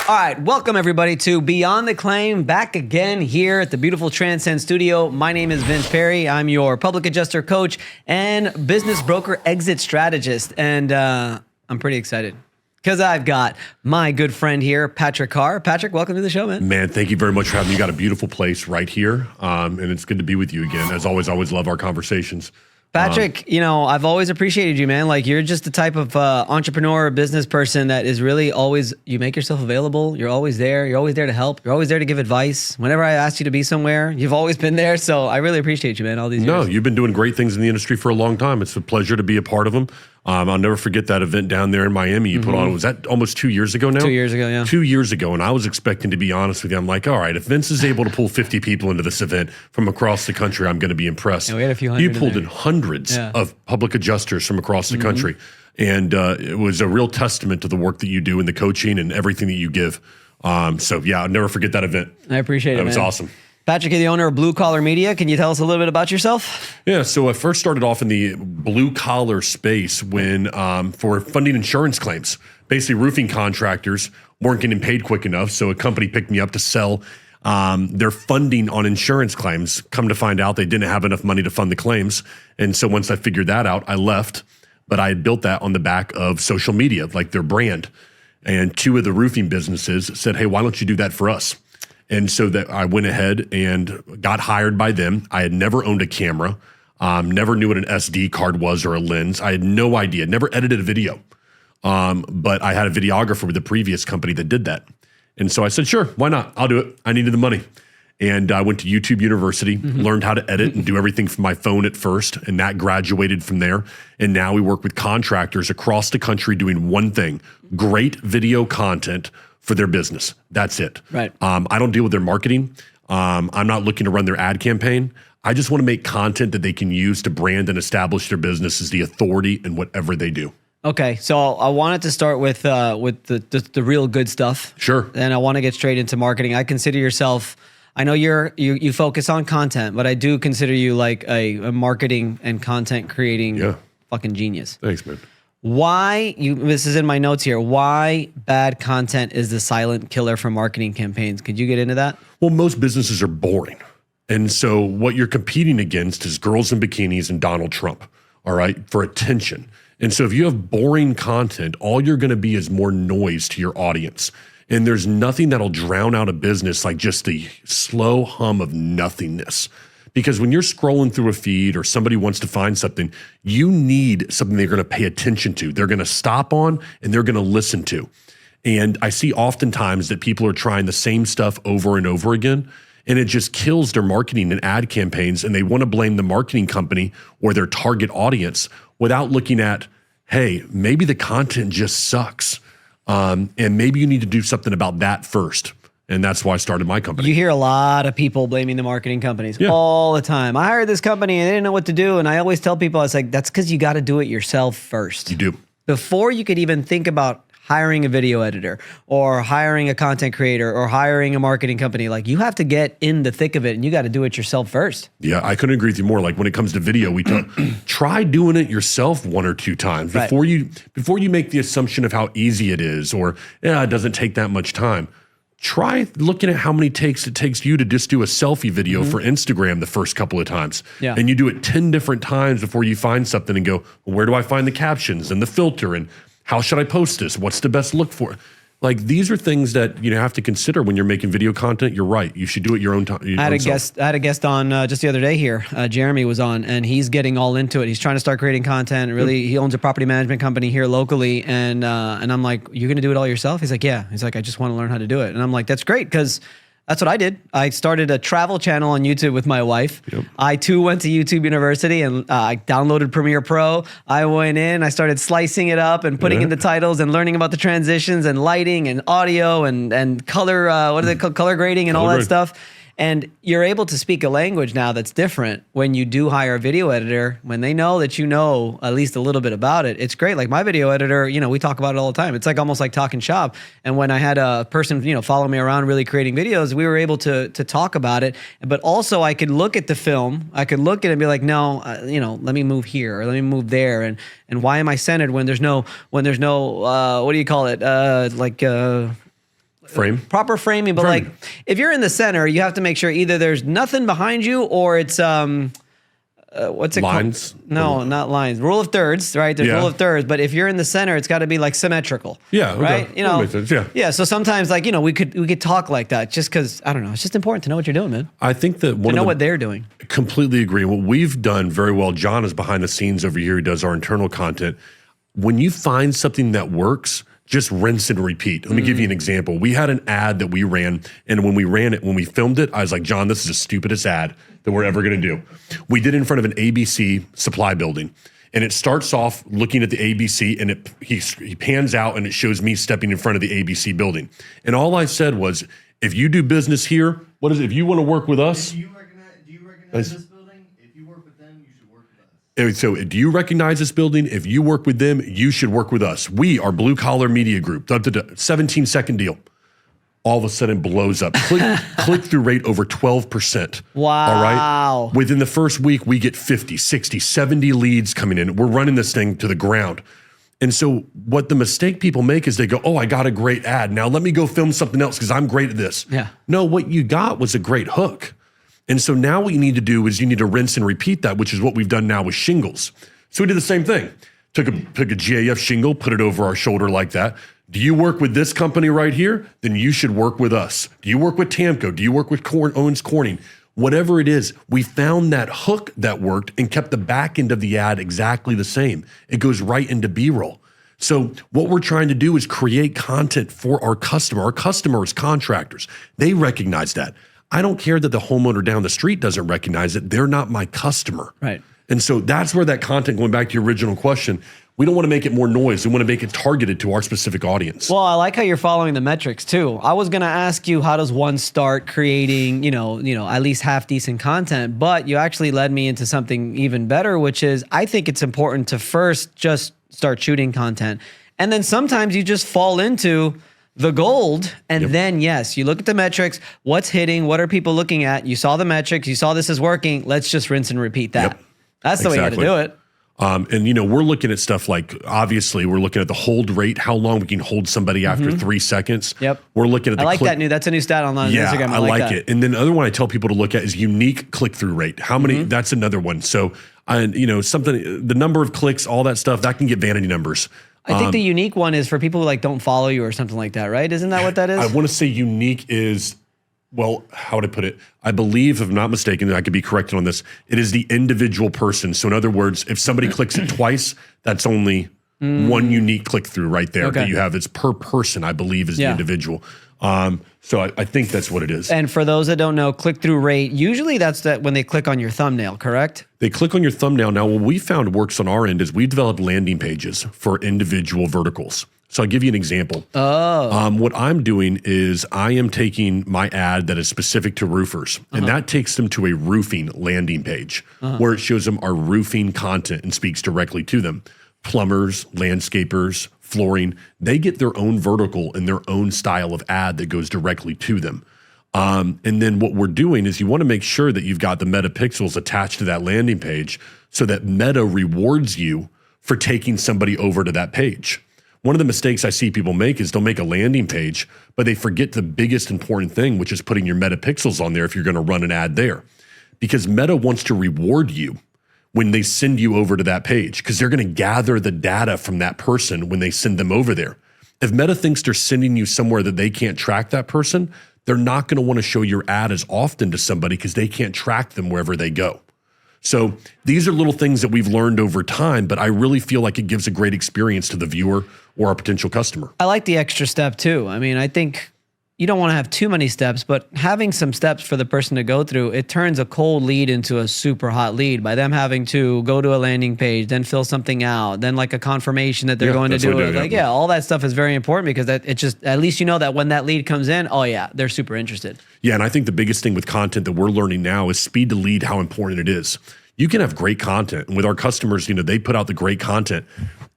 All right, welcome everybody to Beyond the Claim, back again here at the beautiful Transcend Studio. My name is Vince Perri. I'm your public adjuster coach and business broker exit strategist. And I'm pretty excited because I've got my good friend here, Patrick Carr. Patrick, welcome to the show, man. Man, thank you very much for having me. You got a beautiful place right here. And it's good to be with you again. As always love our conversations. Patrick, you know, I've always appreciated you, man. Like, you're just the type of entrepreneur, business person that is really always, you make yourself available. You're always there. You're always there to help. You're always there to give advice. Whenever I asked you to be somewhere, you've always been there. So I really appreciate you, man, all these years. No, you've been doing great things in the industry for a long time. It's a pleasure to be a part of them. I'll never forget that event down there in Miami you put on. Was that almost 2 years ago now? 2 years ago, yeah. 2 years ago, and I was expecting, to be honest with you, I'm like, all right, if Vince is able to pull 50 people into this event from across the country, I'm going to be impressed. Yeah, we had a few hundred. You pulled in hundreds of public adjusters from across the country, and it was a real testament to the work that you do and the coaching and everything that you give. So yeah, I'll never forget that event. I appreciate it, That was man. awesome. Patrick, you're the owner of Blue Collar Media. Can you tell us a little bit about yourself? Yeah, so I first started off in the blue collar space when for funding insurance claims. Basically, roofing contractors weren't getting paid quick enough, so a company picked me up to sell their funding on insurance claims. Come to find out, they didn't have enough money to fund the claims, and so once I figured that out, I left. But I had built that on the back of social media, like their brand. And two of the roofing businesses said, "Hey, why don't you do that for us?" And so that I went ahead and got hired by them. I had never owned a camera, never knew what an SD card was or a lens. I had no idea, never edited a video. But I had a videographer with the previous company that did that. And so I said, sure, why not? I'll do it. I needed the money. And I went to YouTube University, learned how to edit and do everything from my phone at first, and that graduated from there. And now we work with contractors across the country doing one thing: great video content for their business. That's it. Right. I don't deal with their marketing. I'm not looking to run their ad campaign. I just want to make content that they can use to brand and establish their business as the authority in whatever they do. Okay, so I wanted to start with the real good stuff. Sure. And I want to get straight into marketing. I consider yourself, I know you focus on content, but I do consider you like a marketing and content creating fucking genius. Thanks, man. This is in my notes here, why bad content is the silent killer for marketing campaigns. Could you get into that? Well, most businesses are boring. And so what you're competing against is girls in bikinis and Donald Trump, all right, for attention. And so if you have boring content, all you're going to be is more noise to your audience. And there's nothing that'll drown out a business like just the slow hum of nothingness. Because when you're scrolling through a feed or somebody wants to find something, you need something they're going to pay attention to. They're going to stop on and they're going to listen to. And I see oftentimes that people are trying the same stuff over and over again, and it just kills their marketing and ad campaigns. And they want to blame the marketing company or their target audience without looking at, hey, maybe the content just sucks. And maybe you need to do something about that first. And that's why I started my company. You hear a lot of people blaming the marketing companies all the time. I hired this company and they didn't know what to do. And I always tell people, I was like, that's because you got to do it yourself first. You do. Before you could even think about hiring a video editor or hiring a content creator or hiring a marketing company, like, you have to get in the thick of it and you got to do it yourself first. Yeah, I couldn't agree with you more. Like, when it comes to video, we try doing it yourself one or two times before you make the assumption of how easy it is, or it doesn't take that much time. Try looking at how many takes it takes you to just do a selfie video for Instagram the first couple of times. Yeah. And you do it 10 different times before you find something and go, well, where do I find the captions and the filter, and how should I post this? What's the best look for? Like, these are things that you have to consider when you're making video content. You're right. You should do it your own time. I had a guest on just the other day here. Jeremy was on, and he's getting all into it. He's trying to start creating content. Really, he owns a property management company here locally, and I'm like, you're going to do it all yourself? He's like, yeah. He's like, I just want to learn how to do it. And I'm like, that's great, because that's what I did. I started a travel channel on YouTube with my wife. Yep. I too went to YouTube University and I downloaded Premiere Pro. I went in, I started slicing it up and putting in the titles and learning about the transitions and lighting and audio and color, what is it called? Color grading and all that stuff. And you're able to speak a language now that's different when you do hire a video editor. When they know that you know at least a little bit about it, it's great. Like my video editor, we talk about it all the time. It's like almost like talking shop. And when I had a person, follow me around really creating videos, we were able to talk about it. But also I could look at the film. I could look at it and be like, no, let me move here or let me move there. And why am I centered when there's no what do you call it? proper framing. But Framing. like if you're in the center, you have to make sure either there's nothing behind you or it's what's it Lines? called? No, not lines. Rule of thirds, right? There's Yeah. rule of thirds, but if you're in the center, it's got to be like symmetrical. Yeah, okay. Right. That makes sense, yeah. Yeah. So sometimes, like we could talk like that, just because I don't know. It's just important to know what you're doing, man. I think that To know what they're doing. Completely agree. What we've done very well, John is behind the scenes over here. He does our internal content. When you find something that works, just rinse and repeat. Let me give you an example. We had an ad that we ran, and when we filmed it, I was like, John, this is the stupidest ad that we're ever going to do. We did it in front of an ABC supply building, and it starts off looking at the ABC, and he pans out, and it shows me stepping in front of the ABC building. And all I said was, if you do business here, what is it? If you want to work with us, Do you recognize this building? If you work with them, you should work with us. so do you recognize this building? If you work with them, you should work with us. We are Blue Collar Media Group. 17-second deal. All of a sudden blows up. Click-through rate over 12%. Wow. All right? Within the first week, we get 50, 60, 70 leads coming in. We're running this thing to the ground. And so what the mistake people make is they go, oh, I got a great ad. Now let me go film something else because I'm great at this. Yeah. No, what you got was a great hook. And so now what you need to do is you need to rinse and repeat that, which is what we've done now with shingles. So we did the same thing. Took a GAF shingle, put it over our shoulder like that. Do you work with this company right here? Then you should work with us. Do you work with Tamco? Do you work with Owens Corning? Whatever it is, we found that hook that worked and kept the back end of the ad exactly the same. It goes right into B-roll. So what we're trying to do is create content for our customer. Our customers, contractors, they recognize that. I don't care that the homeowner down the street doesn't recognize it. They're not my customer. Right. And so that's where that content, going back to your original question, we don't want to make it more noise. We want to make it targeted to our specific audience. Well, I like how you're following the metrics too. I was gonna ask you, how does one start creating, at least half decent content? But you actually led me into something even better, which is I think it's important to first just start shooting content, and then sometimes you just fall into the gold, and then yes, you look at the metrics. What's hitting? What are people looking at? You saw the metrics. You saw this is working. Let's just rinse and repeat that. That's the way you got to do it. And we're looking at stuff like, obviously, we're looking at the hold rate, how long we can hold somebody after 3 seconds. Yep. We're looking at the I like that that's a new stat on Instagram. I like that. it. And then the other one I tell people to look at is unique click-through rate. How many, that's another one. So, the number of clicks, all that stuff, that can get vanity numbers. I think the unique one is for people who don't follow you or something like that, right? Isn't that what that is? I want to say unique is, well, how would I put it? I believe, if I'm not mistaken, I could be corrected on this, it is the individual person. So in other words, if somebody clicks it twice, that's only one unique click-through right there that you have. It's per person, I believe, is the individual. So I think that's what it is. And for those that don't know, click-through rate, usually that's that when they click on your thumbnail, correct? They click on your thumbnail. Now, what we found works on our end is we developed landing pages for individual verticals. So I'll give you an example. What I'm doing is I am taking my ad that is specific to roofers, and that takes them to a roofing landing page where it shows them our roofing content and speaks directly to them. Plumbers, landscapers, flooring, they get their own vertical and their own style of ad that goes directly to them. And then what we're doing is you want to make sure that you've got the meta pixels attached to that landing page so that Meta rewards you for taking somebody over to that page. One of the mistakes I see people make is they'll make a landing page, but they forget the biggest important thing, which is putting your meta pixels on there if you're going to run an ad there. Because Meta wants to reward you when they send you over to that page, because they're going to gather the data from that person when they send them over there. If Meta thinks they're sending you somewhere that they can't track that person, they're not going to want to show your ad as often to somebody because they can't track them wherever they go. So these are little things that we've learned over time, but I really feel like it gives a great experience to the viewer or our potential customer. I like the extra step too. I mean, I think you don't want to have too many steps, but having some steps for the person to go through, it turns a cold lead into a super hot lead by them having to go to a landing page, then fill something out, then like a confirmation that they're going to do it. All that stuff is very important because it just, at least you know that when that lead comes in, oh yeah, they're super interested. Yeah, and I think the biggest thing with content that we're learning now is speed to lead, how important it is. You can have great content, and with our customers, they put out the great content,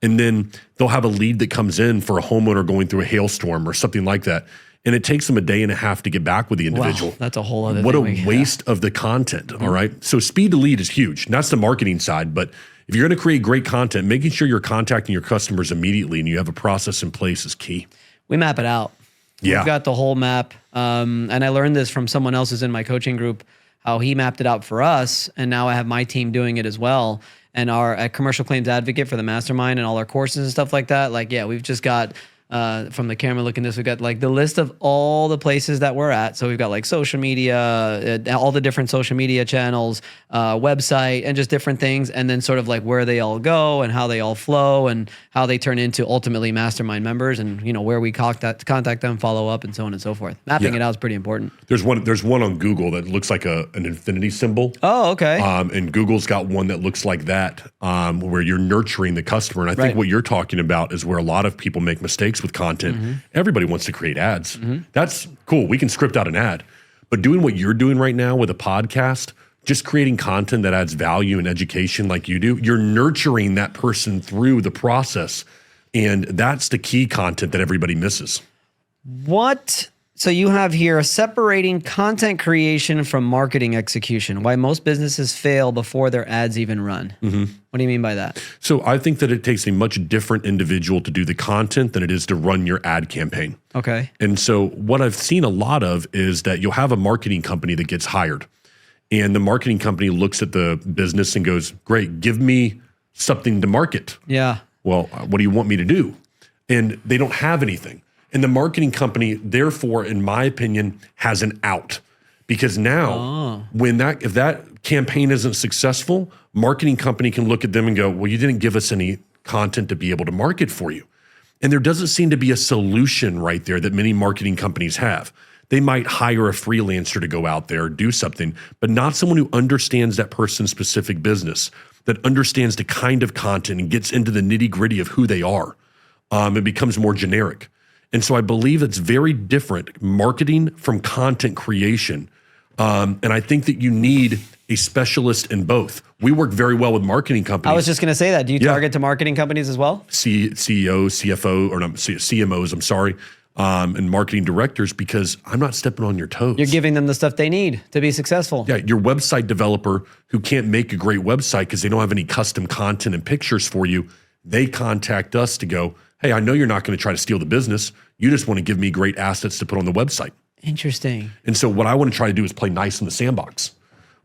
and then they'll have a lead that comes in for a homeowner going through a hailstorm or something like that. And it takes them a day and a half to get back with the individual. Wow, that's a whole other thing. What a waste of the content, all right? So speed to lead is huge. And that's the marketing side. But if you're going to create great content, making sure you're contacting your customers immediately and you have a process in place is key. We map it out. Yeah. We've got the whole map. And I learned this from someone else who's in my coaching group, how he mapped it out for us. And now I have my team doing it as well. And our commercial claims advocate for the mastermind and all our courses and stuff like that. Like, yeah, we've just got, from the camera looking this, we've got like the list of all the places that we're at. So we've got like social media, all the different social media channels, website, and just different things. And then sort of like where they all go and how they all flow and how they turn into ultimately mastermind members, and where we contact them, follow up, and so on and so forth. Mapping it out is pretty important. There's one on Google that looks like an infinity symbol. Oh, okay. And Google's got one that looks like that, where you're nurturing the customer. And I think what you're talking about is where a lot of people make mistakes with content. Everybody wants to create ads. That's cool. We can script out an ad. But doing what you're doing right now with a podcast, just creating content that adds value and education like you do, you're nurturing that person through the process. And that's the key content that everybody misses. So you have here separating content creation from marketing execution, why most businesses fail before their ads even run. What do you mean by that? So I think that it takes a much different individual to do the content than it is to run your ad campaign. Okay. And so what I've seen a lot of is that you'll have a marketing company that gets hired, and the marketing company looks at the business and goes, great, give me something to market. Yeah. Well, what do you want me to do? And they don't have anything. And the marketing company, therefore, in my opinion, has an out. Because now, if that campaign isn't successful, marketing company can look at them and go, well, you didn't give us any content to be able to market for you. And there doesn't seem to be a solution right there that many marketing companies have. They might hire a freelancer to go out there, do something, but not someone who understands that person's specific business, that understands the kind of content and gets into the nitty-gritty of who they are. It becomes more generic. And so I believe it's very different, marketing from content creation. And I think that you need a specialist in both. We work very well with marketing companies. I was just going to say that. Do you target to marketing companies as well? CEOs, CFO, or no, CMOs, I'm sorry, and marketing directors, because I'm not stepping on your toes. You're giving them the stuff they need to be successful. Yeah, your website developer who can't make a great website because they don't have any custom content and pictures for you, they contact us to go, hey, I know you're not going to try to steal the business. You just want to give me great assets to put on the website. Interesting. And so what I want to try to do is play nice in the sandbox.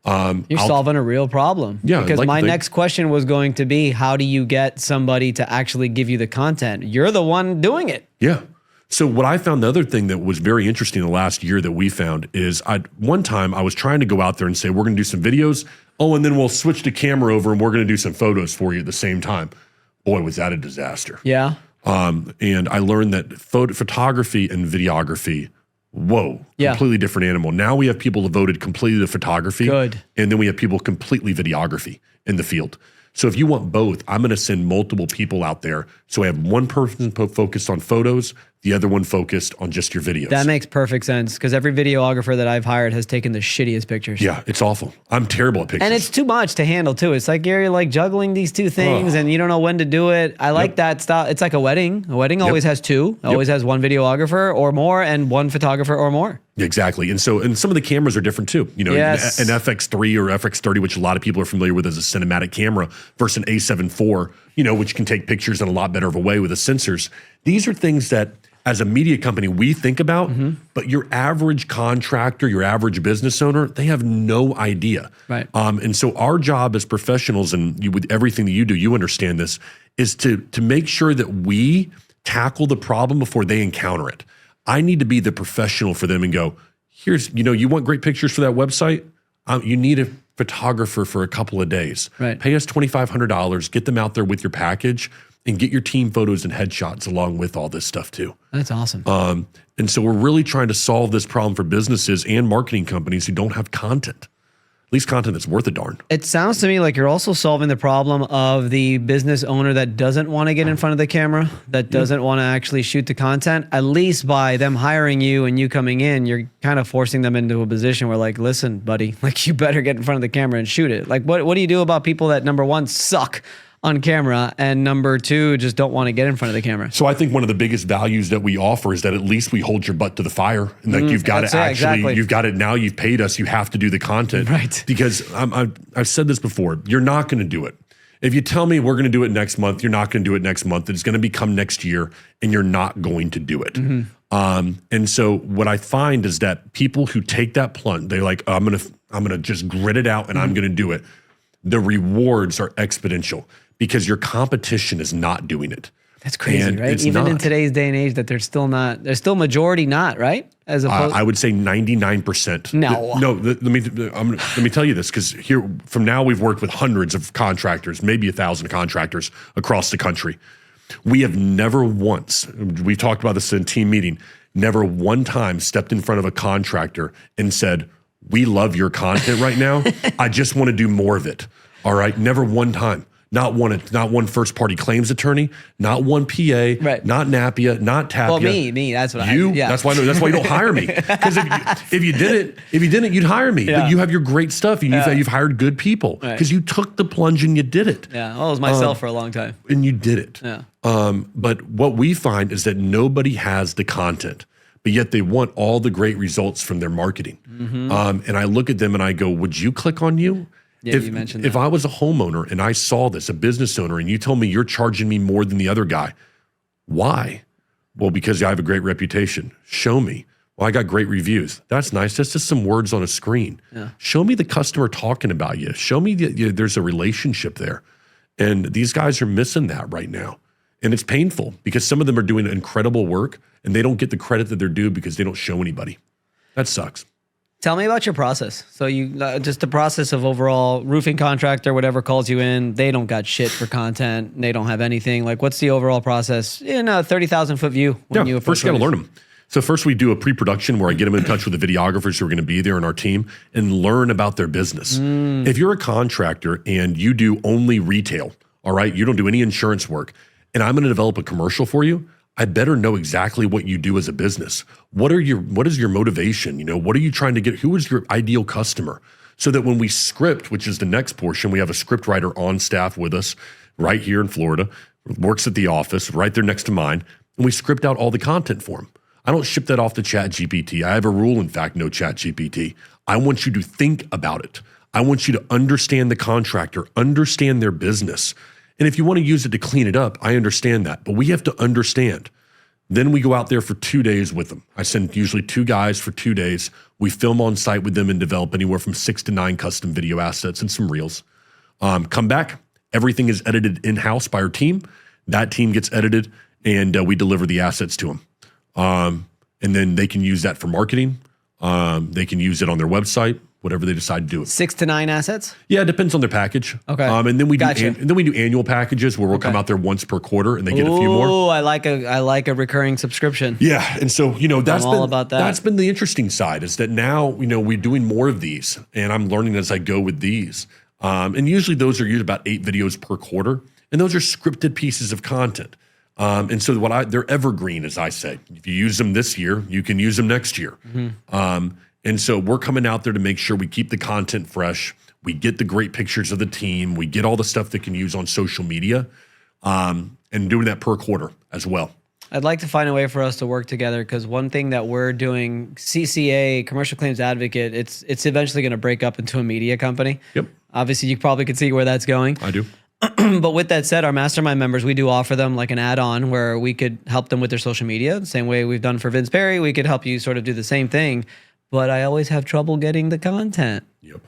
You're solving a real problem. Yeah. Because my next question was going to be, how do you get somebody to actually give you the content? You're the one doing it. Yeah. So what I found, the other thing that was very interesting the last year that we found is one time I was trying to go out there and say, we're going to do some videos. Oh, and then we'll switch the camera over and we're going to do some photos for you at the same time. Boy, was that a disaster. Yeah. And I learned that photography and videography, completely different animal. Now we have people devoted completely to photography. Good. And then we have people completely videography in the field. So if you want both, I'm going to send multiple people out there. So I have one person focused on photos, the other one focused on just your videos. That makes perfect sense, because every videographer that I've hired has taken the shittiest pictures. Yeah, it's awful. I'm terrible at pictures. And it's too much to handle too. It's like you're like juggling these two things and you don't know when to do it. I like that style. It's like a wedding. A wedding always has two. Always has one videographer or more and one photographer or more. Exactly. And so, and some of the cameras are different too. You know, Yes. an FX3 or FX30, which a lot of people are familiar with as a cinematic camera, versus an A7 IV, you know, which can take pictures in a lot better of a way with the sensors. These are things that as a media company, we think about, but your average contractor, your average business owner, they have no idea. Right. And so our job as professionals, and with everything that you do, you understand this, is to make sure that we tackle the problem before they encounter it. I need to be the professional for them and go, here's, you know, you want great pictures for that website? You need a photographer for a couple of days. Right. Pay us $2,500, get them out there with your package, and get your team photos and headshots along with all this stuff too. That's awesome. And so we're really trying to solve this problem for businesses and marketing companies who don't have content, at least content that's worth a darn. It sounds to me like you're also solving the problem of the business owner that doesn't want to get in front of the camera, that doesn't want to actually shoot the content. At least by them hiring you and you coming in, you're kind of forcing them into a position where like, listen, buddy, like you better get in front of the camera and shoot it. Like what do you do about people that, number one, suck on camera, and number two, just don't want to get in front of the camera? So I think one of the biggest values that we offer is that at least we hold your butt to the fire, and like you've got to actually, you've got it now. You've paid us. You have to do the content, right? Because I've said this before. You're not going to do it. If you tell me we're going to do it next month, you're not going to do it next month. It's going to become next year, and you're not going to do it. And so what I find is that people who take that plunge, they're like, I'm gonna just grit it out and I'm gonna do it. The rewards are exponential because your competition is not doing it. That's crazy, And right? it's Even in not. today's day and age, that there's still majority not, right? As opposed, I would say 99%. No. Let me tell you this, because here from now we've worked with hundreds of contractors, maybe 1,000 contractors across the country. We have never once, we've talked about this in team meeting, never one time stepped in front of a contractor and said, we love your content right now. I just want to do more of it. All right. Never one time. Not one first party claims attorney, not one PA, Right. not NAPIA, not TAPIA. well, me, that's what You, that's why you don't hire me. Because if you didn't, you'd hire me. Yeah. But you have your great stuff. You've hired good people Right. because you took the plunge and you did it. Yeah, well, it was myself for a long time. And you did it. Yeah. But what we find is that nobody has the content, but yet they want all the great results from their marketing. And I look at them and I go, would you click on you? Yeah, you mentioned if that. I was a homeowner and I saw this, a business owner, and you told me you're charging me more than the other guy, why? Well, because I have a great reputation. Show me. Well, I got great reviews. That's nice. That's just some words on a screen. Yeah. Show me the customer talking about you. Show me that there's a relationship there. And these guys are missing that right now. And it's painful because some of them are doing incredible work and they don't get the credit that they're due because they don't show anybody. That sucks. Tell me about your process. So you just the process of overall roofing contractor, whatever calls you in, they don't got shit for content. They don't have anything. Like, what's the overall process in a 30,000 foot view? When you First you got to learn them. So first we do a pre-production where I get them in touch with the videographers who are going to be there in our team and learn about their business. If you're a contractor and you do only retail, all right, you don't do any insurance work, and I'm going to develop a commercial for you, I better know exactly what you do as a business. What is your motivation? You know, what are you trying to get? Who is your ideal customer? So that when we script, which is the next portion, we have a script writer on staff with us right here in Florida, works at the office right there next to mine, and we script out all the content for him. I don't ship that off to ChatGPT. I have a rule, in fact, no ChatGPT. I want you to think about it. I want you to understand the contractor, understand their business. And if you want to use it to clean it up, I understand that. But we have to understand. Then we go out there for 2 days with them. I send usually 2 guys for 2 days. We film on site with them and develop anywhere from 6 to 9 custom video assets and some reels. Come back. Everything is edited in-house by our team. That team gets edited, and we deliver the assets to them. And then they can use that for marketing. They can use it on their website, whatever they decide to do. 6 to 9 assets. Yeah, it depends on their package. Okay. And then we Gotcha. do annual packages where we'll come out there once per quarter and they get a few more. Oh, I like a recurring subscription. Yeah, and so that's all about that. That's been the interesting side is that now we're doing more of these, and I'm learning as I go with these. And usually those are usually about 8 videos per quarter, and those are scripted pieces of content. And so they're evergreen, as I say. If you use them this year, you can use them next year. And so we're coming out there to make sure we keep the content fresh. We get the great pictures of the team. We get all the stuff they can use on social media, and doing that per quarter as well. I'd like to find a way for us to work together because one thing that we're doing, CCA, Commercial Claims Advocate, it's eventually going to break up into a media company. Yep. Obviously, you probably could see where that's going. I do. But with that said, our mastermind members, we do offer them like an add-on where we could help them with their social media. The same way we've done for Vince Perri, we could help you sort of do the same thing. But I always have trouble getting the content. Yep.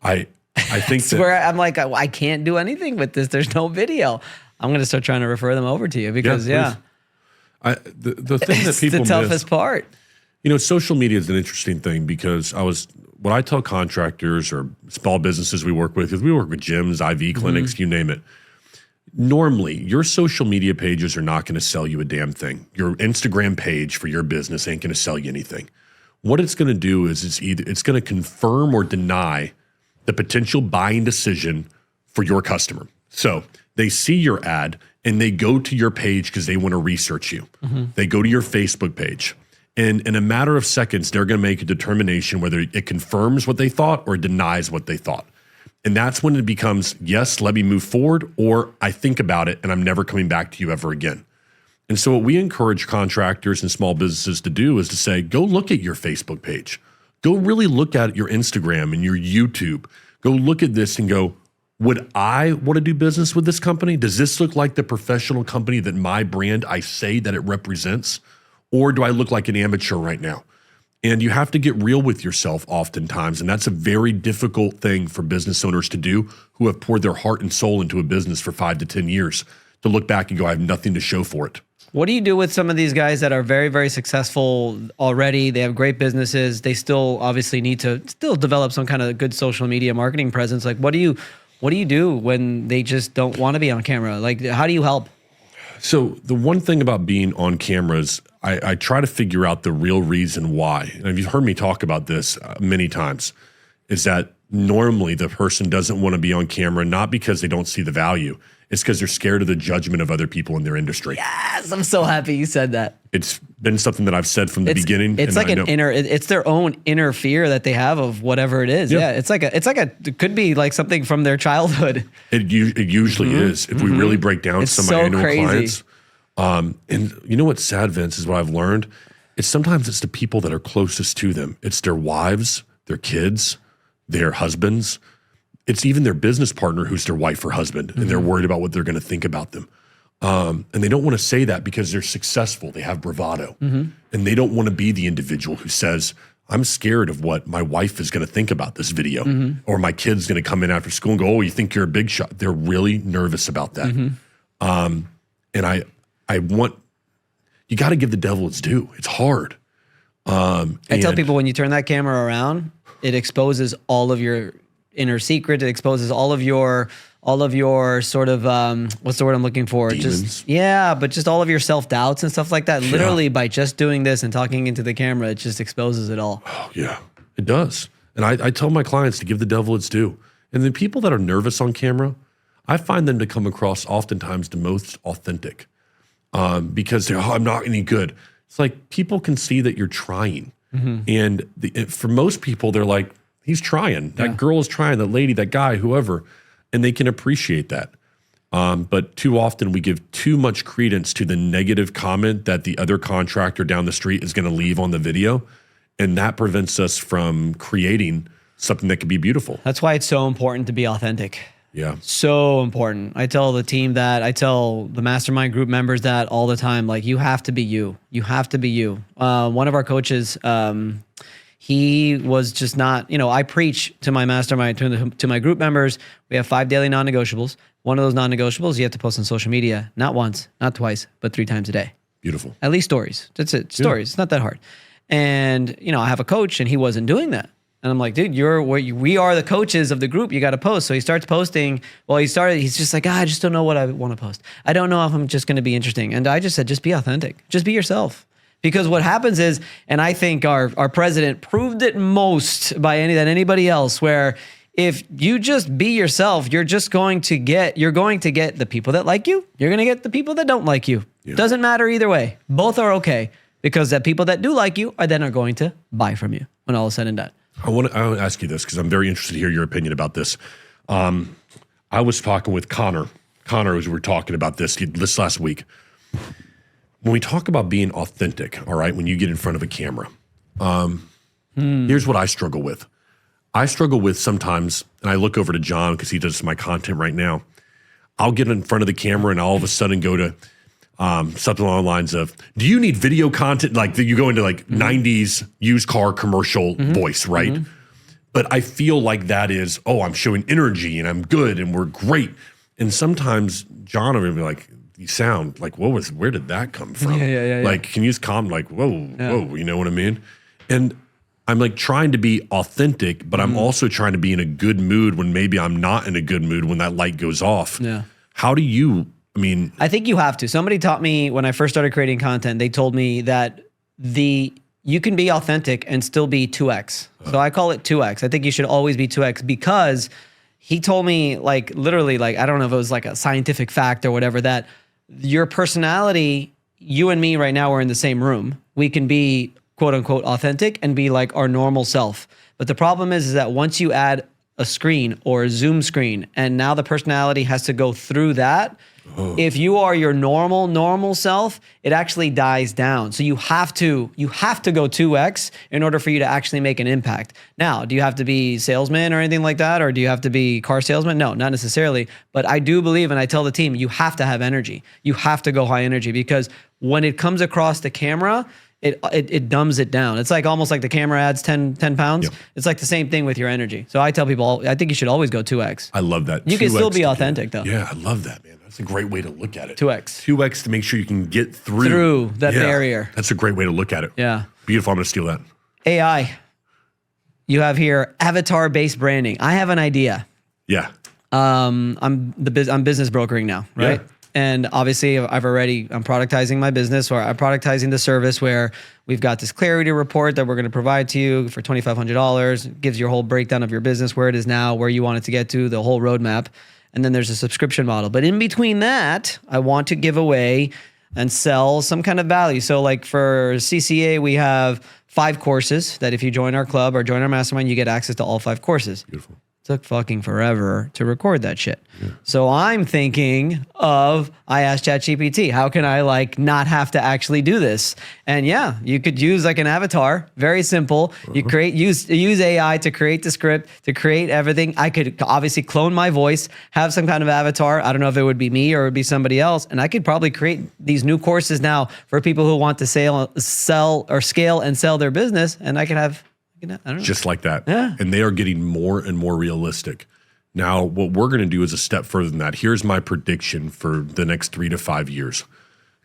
I think It's where I'm like, I can't do anything with this. There's no video. I'm going to start trying to refer them over to you because, the thing that it's people the toughest miss, part. social media is an interesting thing because what I tell contractors or small businesses we work with, because we work with gyms, IV clinics, you name it. Normally, your social media pages are not going to sell you a damn thing. Your Instagram page for your business ain't going to sell you anything. What it's going to do is it's going to confirm or deny the potential buying decision for your customer. So they see your ad and they go to your page because they want to research you. They go to your Facebook page. And in a matter of seconds, they're going to make a determination whether it confirms what they thought or denies what they thought. And that's when it becomes, yes, let me move forward, or I think about it and I'm never coming back to you ever again. And so what we encourage contractors and small businesses to do is to say, go look at your Facebook page. Go really look at your Instagram and your YouTube. Go look at this and go, would I want to do business with this company? Does this look like the professional company that my brand I say that it represents? Or do I look like an amateur right now? And you have to get real with yourself oftentimes. And that's a very difficult thing for business owners to do who have poured their heart and soul into a business for 5 to 10 years, to look back and go, I have nothing to show for it. What do you do with some of these guys that are very, very successful already? They have great businesses. They still obviously need to still develop some kind of good social media marketing presence. Like, what do you do when they just don't want to be on camera? Like, how do you help? So the one thing about being on cameras, I try to figure out the real reason why. And you've heard me talk about this many times, is that normally the person doesn't want to be on camera, not because they don't see the value. It's because they're scared of the judgment of other people in their industry. Yes, I'm so happy you said that. It's been something that I've said from the beginning. It's like it's their own inner fear that they have of whatever it is. Yeah, it could be like something from their childhood. It usually is. If we really break down some of my annual clients. And you know what's sad, Vince, is what I've learned. Sometimes it's the people that are closest to them. It's their wives, their kids, their husbands. It's even their business partner who's their wife or husband, and they're worried about what they're going to think about them. And they don't want to say that because they're successful. They have bravado. And they don't want to be the individual who says, I'm scared of what my wife is going to think about this video, or my kid's going to come in after school and go, oh, you think you're a big shot. They're really nervous about that. And I want, you got to give the devil its due. It's hard. I tell people, when you turn that camera around, it exposes all of your inner secret. It exposes all of your sort of what's the word I'm looking for? Demons. But just all of your self-doubts and stuff like that. Yeah. Literally by just doing this and talking into the camera, it just exposes it all. Oh yeah, it does. And I tell my clients to give the devil its due. And the people that are nervous on camera, I find them to come across oftentimes the most authentic, because they're, I'm not any good. It's like people can see that you're trying. And for most people, they're like, he's trying. That girl is trying, that lady, that guy, whoever. And they can appreciate that. But too often we give too much credence to the negative comment that the other contractor down the street is going to leave on the video. And that prevents us from creating something that could be beautiful. That's why it's so important to be authentic. Yeah. So important. I tell the team that, I tell the mastermind group members that all the time, like, you have to be you. You have to be you. One of our coaches, he was just not, I preach to my mastermind, to my group members. We have 5 daily non-negotiables. One of those non-negotiables, you have to post on social media, not once, not twice, but 3 times a day. Beautiful. At least stories. That's it. Stories. It's not that hard. And, I have a coach and he wasn't doing that. And I'm like, dude, we are the coaches of the group. You got to post. So he starts posting. Well, he's just like, I just don't know what I want to post. I don't know if I'm just going to be interesting. And I just said, just be authentic. Just be yourself. Because what happens is, and I think our president proved it most than anybody else, where if you just be yourself, you're going to get the people that like you. You're going to get the people that don't like you. Yeah. Doesn't matter either way. Both are okay, because the people that do like you are going to buy from you when all is said and done. I want to ask you this because I'm very interested to hear your opinion about this. I was talking with Connor, as we were talking about this last week. When we talk about being authentic, all right, when you get in front of a camera, here's what I struggle with. I struggle with sometimes, and I look over to John because he does my content right now. I'll get in front of the camera and all of a sudden go to something along the lines of, do you need video content? Like you go into like 90s used car commercial voice, right? But I feel like that is, I'm showing energy and I'm good and we're great. And sometimes John will be like, you sound like, where did that come from? Yeah. Like, can you just calm, like, whoa, you know what I mean? And I'm like trying to be authentic, but I'm also trying to be in a good mood when maybe I'm not in a good mood when that light goes off. Yeah. How do you, I think you have to. Somebody taught me when I first started creating content, they told me that you can be authentic and still be 2X. So I call it 2X. I think you should always be 2X, because he told me, like, literally, like, I don't know if it was like a scientific fact or whatever, that your personality, you and me right now are in the same room. We can be quote unquote authentic and be like our normal self. But the problem is that once you add a screen or a Zoom screen, and now the personality has to go through that, If you are your normal self, it actually dies down. So you have to go 2x in order for you to actually make an impact. Now, do you have to be salesman or anything like that? Or do you have to be car salesman? No, not necessarily. But I do believe, and I tell the team, you have to have energy. You have to go high energy, because when it comes across the camera, it dumbs it down. It's like almost like the camera adds 10 pounds. Yep. It's like the same thing with your energy. So I tell people, I think you should always go 2x. I love that. You can still be authentic though. Yeah, I love that, man. That's a great way to look at it. 2x. 2x to make sure you can get through that barrier. That's a great way to look at it. Yeah. Beautiful. I'm going to steal that. AI. You have here avatar-based branding. I have an idea. Yeah. I'm business brokering now, right? Yeah. And obviously I'm productizing my business, or I'm productizing the service where we've got this clarity report that we're going to provide to you for $2,500. It gives you a whole breakdown of your business, where it is now, where you want it to get to, the whole roadmap. And then there's a subscription model. But in between that, I want to give away and sell some kind of value. So like for CCA, we have 5 courses that if you join our club or join our mastermind, you get access to all 5 courses. Beautiful. Took fucking forever to record that shit. Yeah. So I'm thinking of, I asked ChatGPT, how can I like not have to actually do this? And yeah, you could use like an avatar, very simple. You use AI to create the script, to create everything. I could obviously clone my voice, have some kind of avatar. I don't know if it would be me or it would be somebody else. And I could probably create these new courses now for people who want to scale and sell their business. And I could have, I don't know. Just like that. Yeah. And they are getting more and more realistic. Now, what we're going to do is a step further than that. Here's my prediction for the next 3 to 5 years.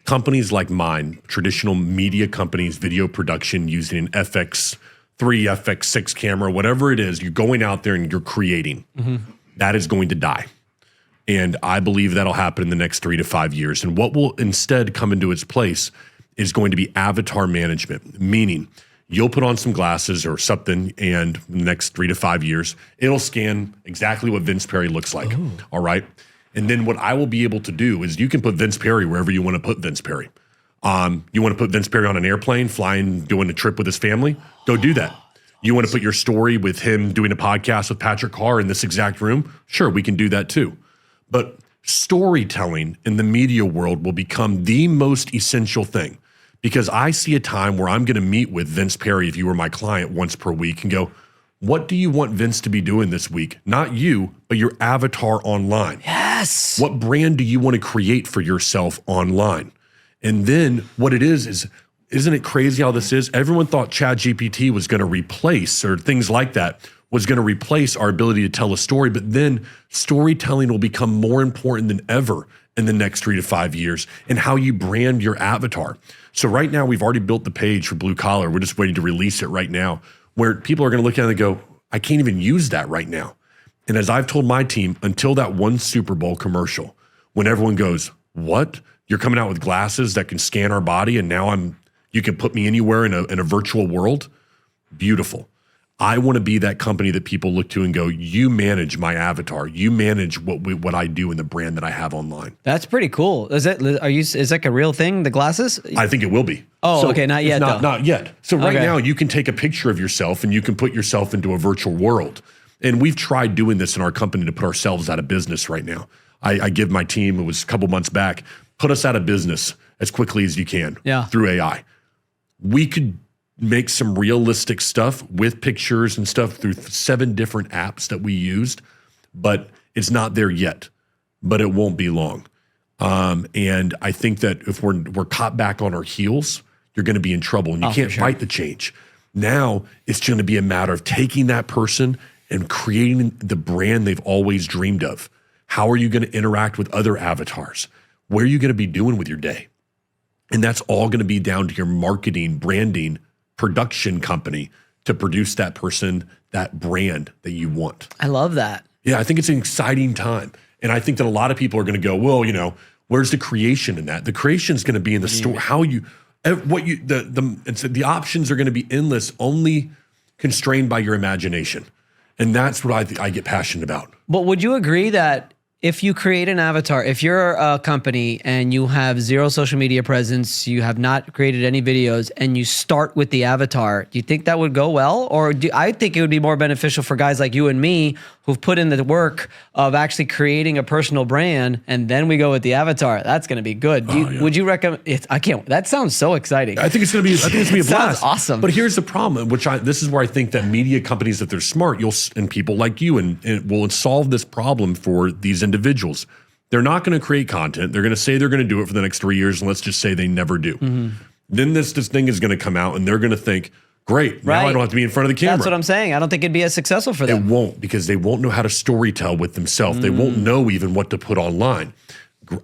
Companies like mine, traditional media companies, video production using an FX3, FX6 camera, whatever it is, you're going out there and you're creating. Mm-hmm. That is going to die. And I believe that'll happen in the next 3 to 5 years. And what will instead come into its place is going to be avatar management, meaning you'll put on some glasses or something, and in the next 3 to 5 years, it'll scan exactly what Vince Perri looks like. Oh. All right. And then what I will be able to do is you can put Vince Perri wherever you want to put Vince Perri. You want to put Vince Perri on an airplane, flying, doing a trip with his family? Go do that. You want to put your story with him doing a podcast with Patrick Carr in this exact room? Sure, we can do that too. But storytelling in the media world will become the most essential thing. Because I see a time where I'm going to meet with Vince Perri, if you were my client, once per week and go, what do you want Vince to be doing this week? Not you, but your avatar online. Yes. What brand do you want to create for yourself online? And then what it is, isn't it crazy how this is? Everyone thought ChatGPT was going to replace, or things like that, was going to replace our ability to tell a story. But then storytelling will become more important than ever in the next 3 to 5 years, and how you brand your avatar. So right now, we've already built the page for Blue Collar. We're just waiting to release it right now, where people are going to look at it and go, I can't even use that right now. And as I've told my team, until that one Super Bowl commercial, when everyone goes, what? You're coming out with glasses that can scan our body, and now you can put me anywhere in a virtual world? Beautiful. I want to be that company that people look to and go, you manage my avatar. You manage what I do in the brand that I have online. That's pretty cool. Is that a real thing, the glasses? I think it will be. Oh, okay. Not yet, though. Not yet. So right now you can take a picture of yourself and you can put yourself into a virtual world. And we've tried doing this in our company to put ourselves out of business right now. I give my team, it was a couple months back, put us out of business as quickly as you can through AI. We could make some realistic stuff with pictures and stuff through 7 different apps that we used, but it's not there yet, but it won't be long. And I think that if we're caught back on our heels, you're going to be in trouble, and you can't fight the change. Now it's going to be a matter of taking that person and creating the brand they've always dreamed of. How are you going to interact with other avatars? What are you going to be doing with your day? And that's all going to be down to your marketing, branding, production company to produce that person, that brand that you want. I love that. Yeah, I think it's an exciting time. And I think that a lot of people are going to go, well, where's the creation in that? The creation is going to be in the store. The options are going to be endless, only constrained by your imagination. And that's what I get passionate about. But would you agree that if you create an avatar, if you're a company and you have zero social media presence, you have not created any videos, and you start with the avatar, do you think that would go well? Or I think it would be more beneficial for guys like you and me who've put in the work of actually creating a personal brand, and then we go with the avatar. That's going to be good. Would you recommend it? I can't. That sounds so exciting. I think it's going to be. I think it's going to be a blast. Sounds awesome. But here's the problem, this is where I think that media companies, if they're smart, and people like you, and will solve this problem for these individuals. They're not going to create content. They're going to say they're going to do it for the next 3 years, and let's just say they never do. Then this thing is going to come out, and they're going to think, great, now I don't have to be in front of the camera. That's what I'm saying. I don't think it'd be as successful for them. It won't, because they won't know how to storytell with themselves. They won't know even what to put online.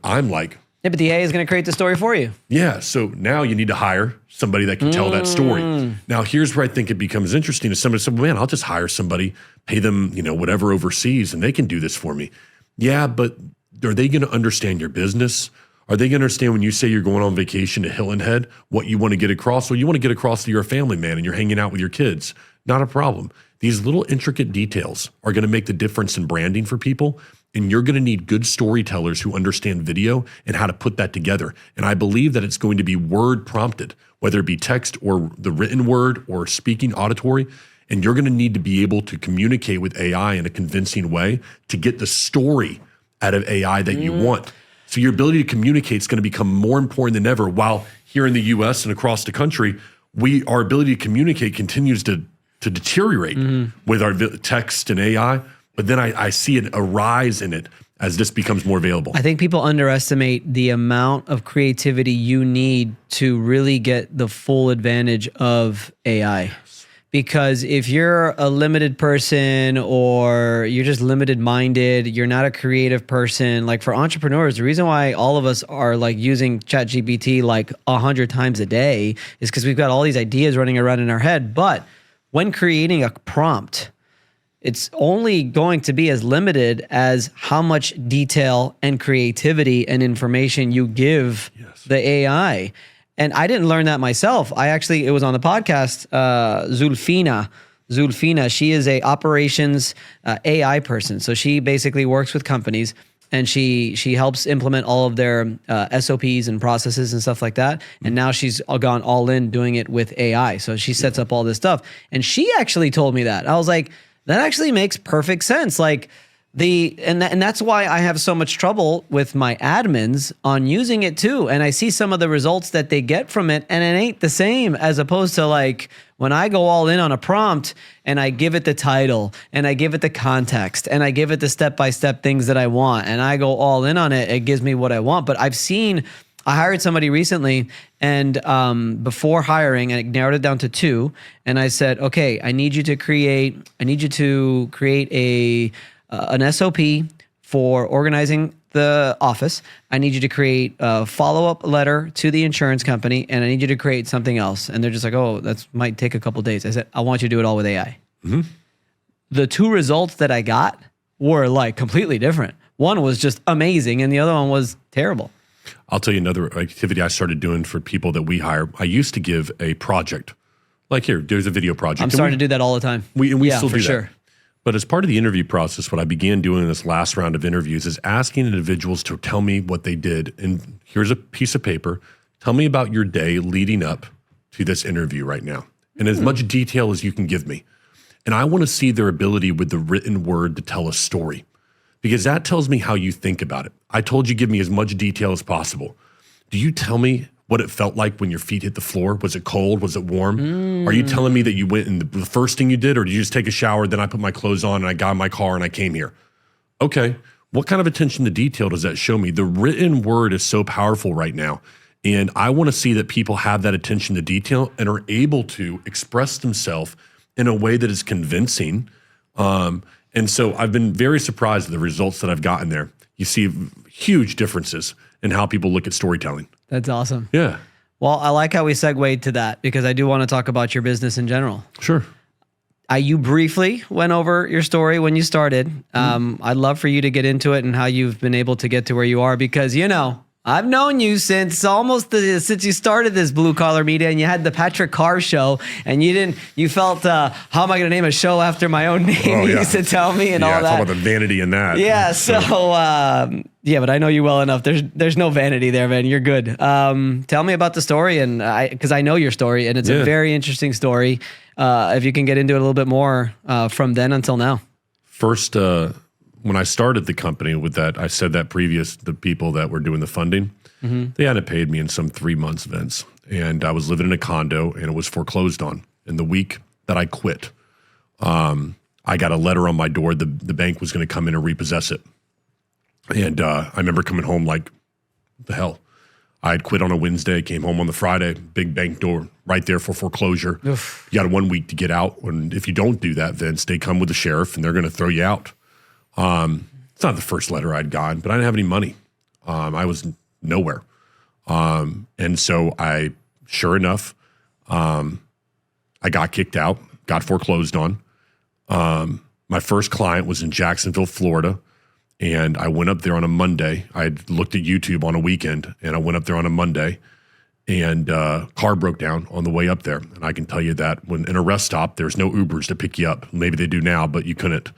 I'm like, yeah, but the AI is going to create the story for you. yeah, so now you need to hire somebody that can tell that story. Now, here's where I think it becomes interesting. If somebody said, well, man, I'll just hire somebody, pay them, whatever overseas, and they can do this for me. Yeah, but are they going to understand your business? Are they going to understand when you say you're going on vacation to Hilton Head, what you want to get across? Well, you want to get across to your family, man, and you're hanging out with your kids. Not a problem. These little intricate details are going to make the difference in branding for people. And you're going to need good storytellers who understand video and how to put that together. And I believe that it's going to be word prompted, whether it be text or the written word or speaking auditory. And you're going to need to be able to communicate with AI in a convincing way to get the story out of AI that you want. So your ability to communicate is going to become more important than ever. While here in the US and across the country, our ability to communicate continues to deteriorate with our text and AI. But then I see a rise in it as this becomes more available. I think people underestimate the amount of creativity you need to really get the full advantage of AI. Because if you're a limited person or you're just limited minded, you're not a creative person, like for entrepreneurs, the reason why all of us are like using ChatGPT like 100 times a day is because we've got all these ideas running around in our head. But when creating a prompt, it's only going to be as limited as how much detail and creativity and information you give the AI. And I didn't learn that myself. It was on the podcast, Zulfina, she is a operations AI person. So she basically works with companies and she helps implement all of their SOPs and processes and stuff like that. And now she's gone all in doing it with AI. So she sets up all this stuff. And she actually told me that. I was like, that actually makes perfect sense. Like and that's why I have so much trouble with my admins on using it too. And I see some of the results that they get from it, and it ain't the same as opposed to like when I go all in on a prompt and I give it the title and I give it the context and I give it the step-by-step things that I want and I go all in on it, it gives me what I want. But I hired somebody recently, and before hiring, I narrowed it down to 2, and I said, okay, I need you to create an SOP for organizing the office. I need you to create a follow-up letter to the insurance company, and I need you to create something else. And they're just like, oh, that might take a couple days. I said, I want you to do it all with AI. The 2 results that I got were like completely different. One was just amazing, and the other one was terrible. I'll tell you another activity I started doing for people that we hire. I used to give a project. Like here, there's a video project. I'm starting to do that all the time. We still do that. Sure. But as part of the interview process, what I began doing in this last round of interviews is asking individuals to tell me what they did. And here's a piece of paper. Tell me about your day leading up to this interview right now. And as much detail as you can give me. And I want to see their ability with the written word to tell a story, because that tells me how you think about it. I told you give me as much detail as possible. Do you tell me what it felt like when your feet hit the floor? Was it cold? Was it warm? Are you telling me that you went and the first thing you did, or did you just take a shower, then I put my clothes on and I got in my car and I came here? Okay, what kind of attention to detail does that show me? The written word is so powerful right now. And I want to see that people have that attention to detail and are able to express themselves in a way that is convincing. And so I've been very surprised at the results that I've gotten there. You see huge differences in how people look at storytelling. That's awesome. Yeah. Well, I like how we segued to that because I do want to talk about your business in general. Sure. You briefly went over your story when you started. I'd love for you to get into it and how you've been able to get to where you are because, I've known you since since you started this blue collar media, and you had the Patrick Carr show, and you felt, how am I going to name a show after my own name? Oh, You yeah. used to tell me and all Talk that. about the vanity in that. Yeah. So, yeah, but I know you well enough. There's no vanity there, man. You're good. Tell me about the story, and because I know your story, and it's a very interesting story. If you can get into it a little bit more from then until now. First, when I started the company with that, I said that the people that were doing the funding, they hadn't paid me in some 3 months, Vince. And I was living in a condo and it was foreclosed on. And the week that I quit, I got a letter on my door. The bank was going to come in and repossess it. And I remember coming home like, the hell? I had quit on a Wednesday, came home on the Friday, big bank door right there for foreclosure. Oof. You got 1 week to get out. And if you don't do that, Vince, they come with the sheriff and they're going to throw you out. It's not the first letter I'd gotten, but I didn't have any money. I was nowhere. And so sure enough, I got kicked out, got foreclosed on. My first client was in Jacksonville, Florida. And I went up there on a Monday. I had looked at YouTube on a weekend and I went up there on a Monday and car broke down on the way up there. And I can tell you that when in a rest stop, there's no Ubers to pick you up. Maybe they do now, but you couldn't.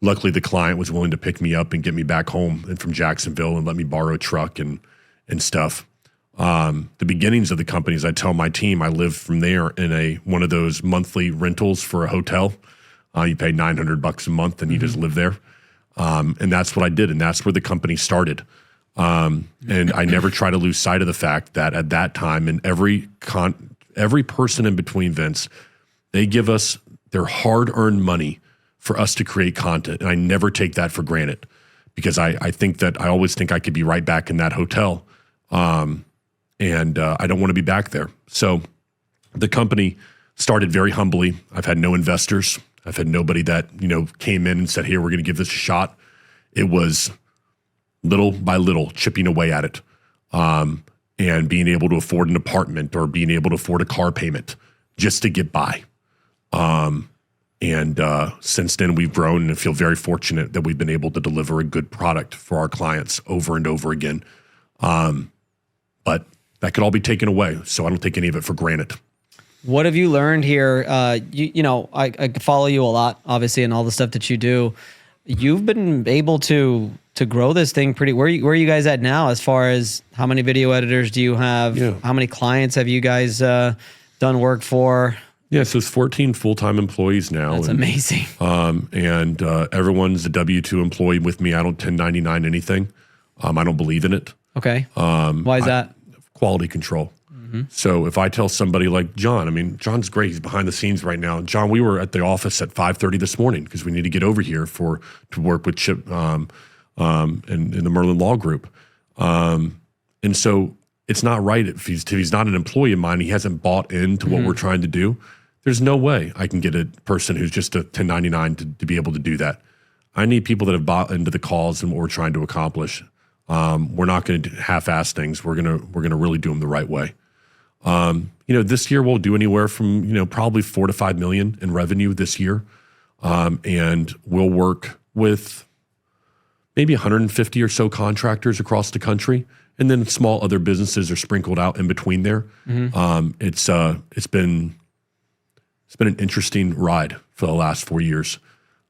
Luckily, the client was willing to pick me up and get me back home and from Jacksonville and let me borrow a truck and stuff. The beginnings of the companies, I tell my team, I lived from there in one of those monthly rentals for a hotel. You pay $900 a month and you just live there. And that's what I did. And that's where the company started. And I never try to lose sight of the fact that at that time, and every person in between, Vince, they give us their hard-earned money for us to create content. And I never take that for granted because I always think I could be right back in that hotel. And I don't want to be back there. So the company started very humbly. I've had no investors. I've had nobody that, came in and said, here, we're going to give this a shot. It was little by little chipping away at it. And being able to afford an apartment or being able to afford a car payment just to get by. And since then, we've grown and feel very fortunate that we've been able to deliver a good product for our clients over and over again. But that could all be taken away, so I don't take any of it for granted. What have you learned here? I follow you a lot, obviously, and all the stuff that you do. You've been able to grow this thing pretty. Where are you guys at now as far as how many video editors do you have? Yeah. How many clients have you guys done work for? Yeah, so it's 14 full-time employees now. That's amazing. And everyone's a W-2 employee with me. I don't 1099 anything. I don't believe in it. Okay. Why is that? Quality control. So if I tell somebody like John, John's great. He's behind the scenes right now. John, we were at the office at 5:30 this morning because we need to get over here to work with Chip in the Merlin Law Group. And so it's not right if he's not an employee of mine. He hasn't bought into what we're trying to do. There's no way I can get a person who's just a 1099 to be able to do that. I need people that have bought into the cause and what we're trying to accomplish. We're not going to half-ass things. We're gonna really do them the right way. This year we'll do anywhere from probably 4 to 5 million in revenue this year, and we'll work with maybe 150 or so contractors across the country, and then small other businesses are sprinkled out in between there. It's been an interesting ride for the last 4 years.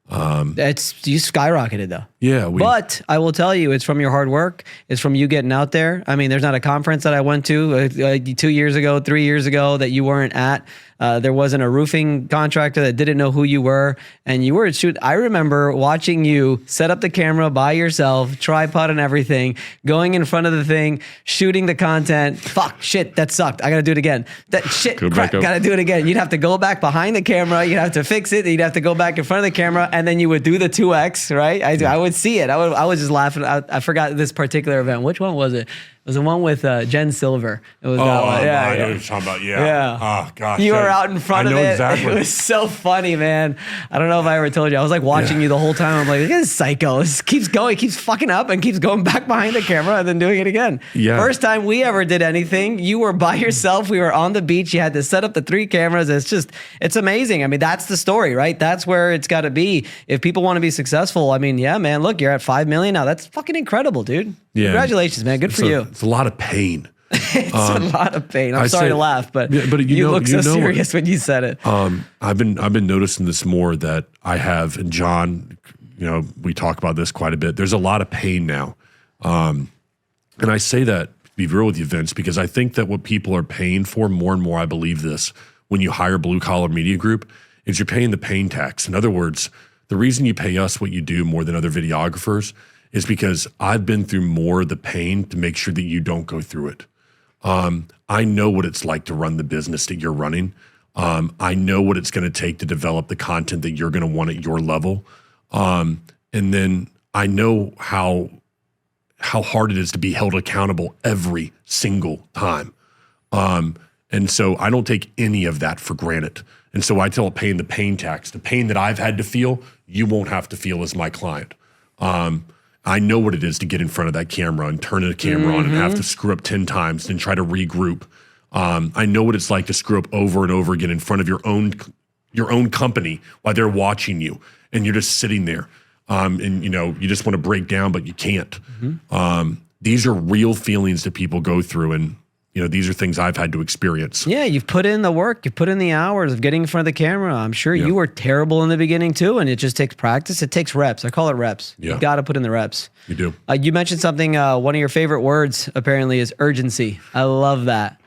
You skyrocketed though. Yeah. But I will tell you, it's from your hard work. It's from you getting out there. There's not a conference that I went to 2 years ago, 3 years ago that you weren't at. There wasn't a roofing contractor that didn't know who you were, and you were shoot. I remember watching you set up the camera by yourself, tripod and everything, going in front of the thing, shooting the content. Fuck, shit, that sucked. I gotta do it again. That shit, crap, gotta do it again. You'd have to go back behind the camera. You'd have to fix it. You'd have to go back in front of the camera, and then you would do the 2X, right? I would see it. I was just laughing. I forgot this particular event. Which one was it? It was the one with Jen Silver. It was that one. Yeah, I know what you're talking about. Yeah. Oh, gosh. You were out in front of it. Exactly. It was so funny, man. I don't know if I ever told you. I was like watching you the whole time. I'm like, look at this psycho. This keeps going, keeps fucking up and keeps going back behind the camera and then doing it again. Yeah. First time we ever did anything, you were by yourself. We were on the beach. You had to set up the 3 cameras. It's amazing. That's the story, right? That's where it's got to be. If people want to be successful, yeah, man, look, you're at 5 million now. That's fucking incredible, dude. Yeah. Congratulations, man. Good for you. It's a lot of pain. It's a lot of pain. I'm sorry say- to laugh, but, Yeah, but you know- look you so know it. serious when you said it. I've been noticing this more that I have, and John, we talk about this quite a bit. There's a lot of pain now. And I say that, to be real with you, Vince, because I think that what people are paying for more and more, I believe this, when you hire Blue Collar Media Group, is you're paying the pain tax. In other words, the reason you pay us what you do more than other videographers is because I've been through more of the pain to make sure that you don't go through it. I know what it's like to run the business that you're running. I know what it's going to take to develop the content that you're going to want at your level. And then I know how hard it is to be held accountable every single time. And so I don't take any of that for granted. And so I tell paying the pain tax, the pain that I've had to feel, you won't have to feel as my client. I know what it is to get in front of that camera and turn the camera on and have to screw up 10 times and try to regroup. I know what it's like to screw up over and over again in front of your own company while they're watching you and you're just sitting there. And you just want to break down, but you can't. These are real feelings that people go through, and these are things I've had to experience. Yeah, you've put in the work. You've put in the hours of getting in front of the camera. I'm sure you were terrible in the beginning too, and it just takes practice. It takes reps. I call it reps. Yeah. You got to put in the reps. You do. You mentioned something, one of your favorite words apparently is urgency. I love that.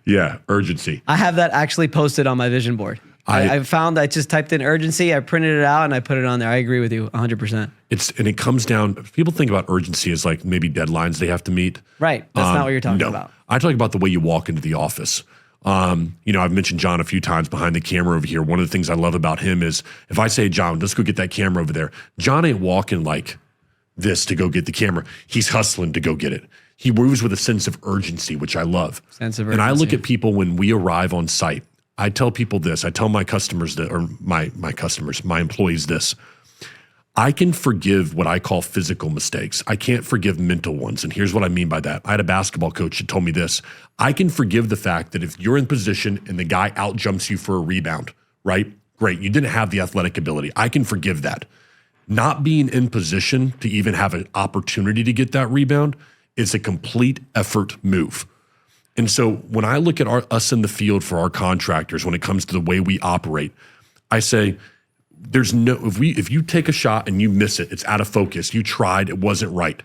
Yeah, urgency. I have that actually posted on my vision board. I found I just typed in urgency, I printed it out, and I put it on there. I agree with you 100%. And it comes down, people think about urgency as like maybe deadlines they have to meet. Right. That's not what you're talking No. about. I talk about the way you walk into the office. I've mentioned John a few times behind the camera over here. One of the things I love about him is if I say, John, let's go get that camera over there. John ain't walking like this to go get the camera. He's hustling to go get it. He moves with a sense of urgency, which I love. Sense of And I look urgency. at people when we arrive on site. I tell people this. I tell my customers that, or my employees this. I can forgive what I call physical mistakes. I can't forgive mental ones. And here's what I mean by that. I had a basketball coach that told me this. I can forgive the fact that if you're in position and the guy out jumps you for a rebound, right? Great. You didn't have the athletic ability. I can forgive that. Not being in position to even have an opportunity to get that rebound is a complete effort move. And so when I look at us in the field for our contractors, when it comes to the way we operate, I say, if you take a shot and you miss it, it's out of focus. You tried, it wasn't right.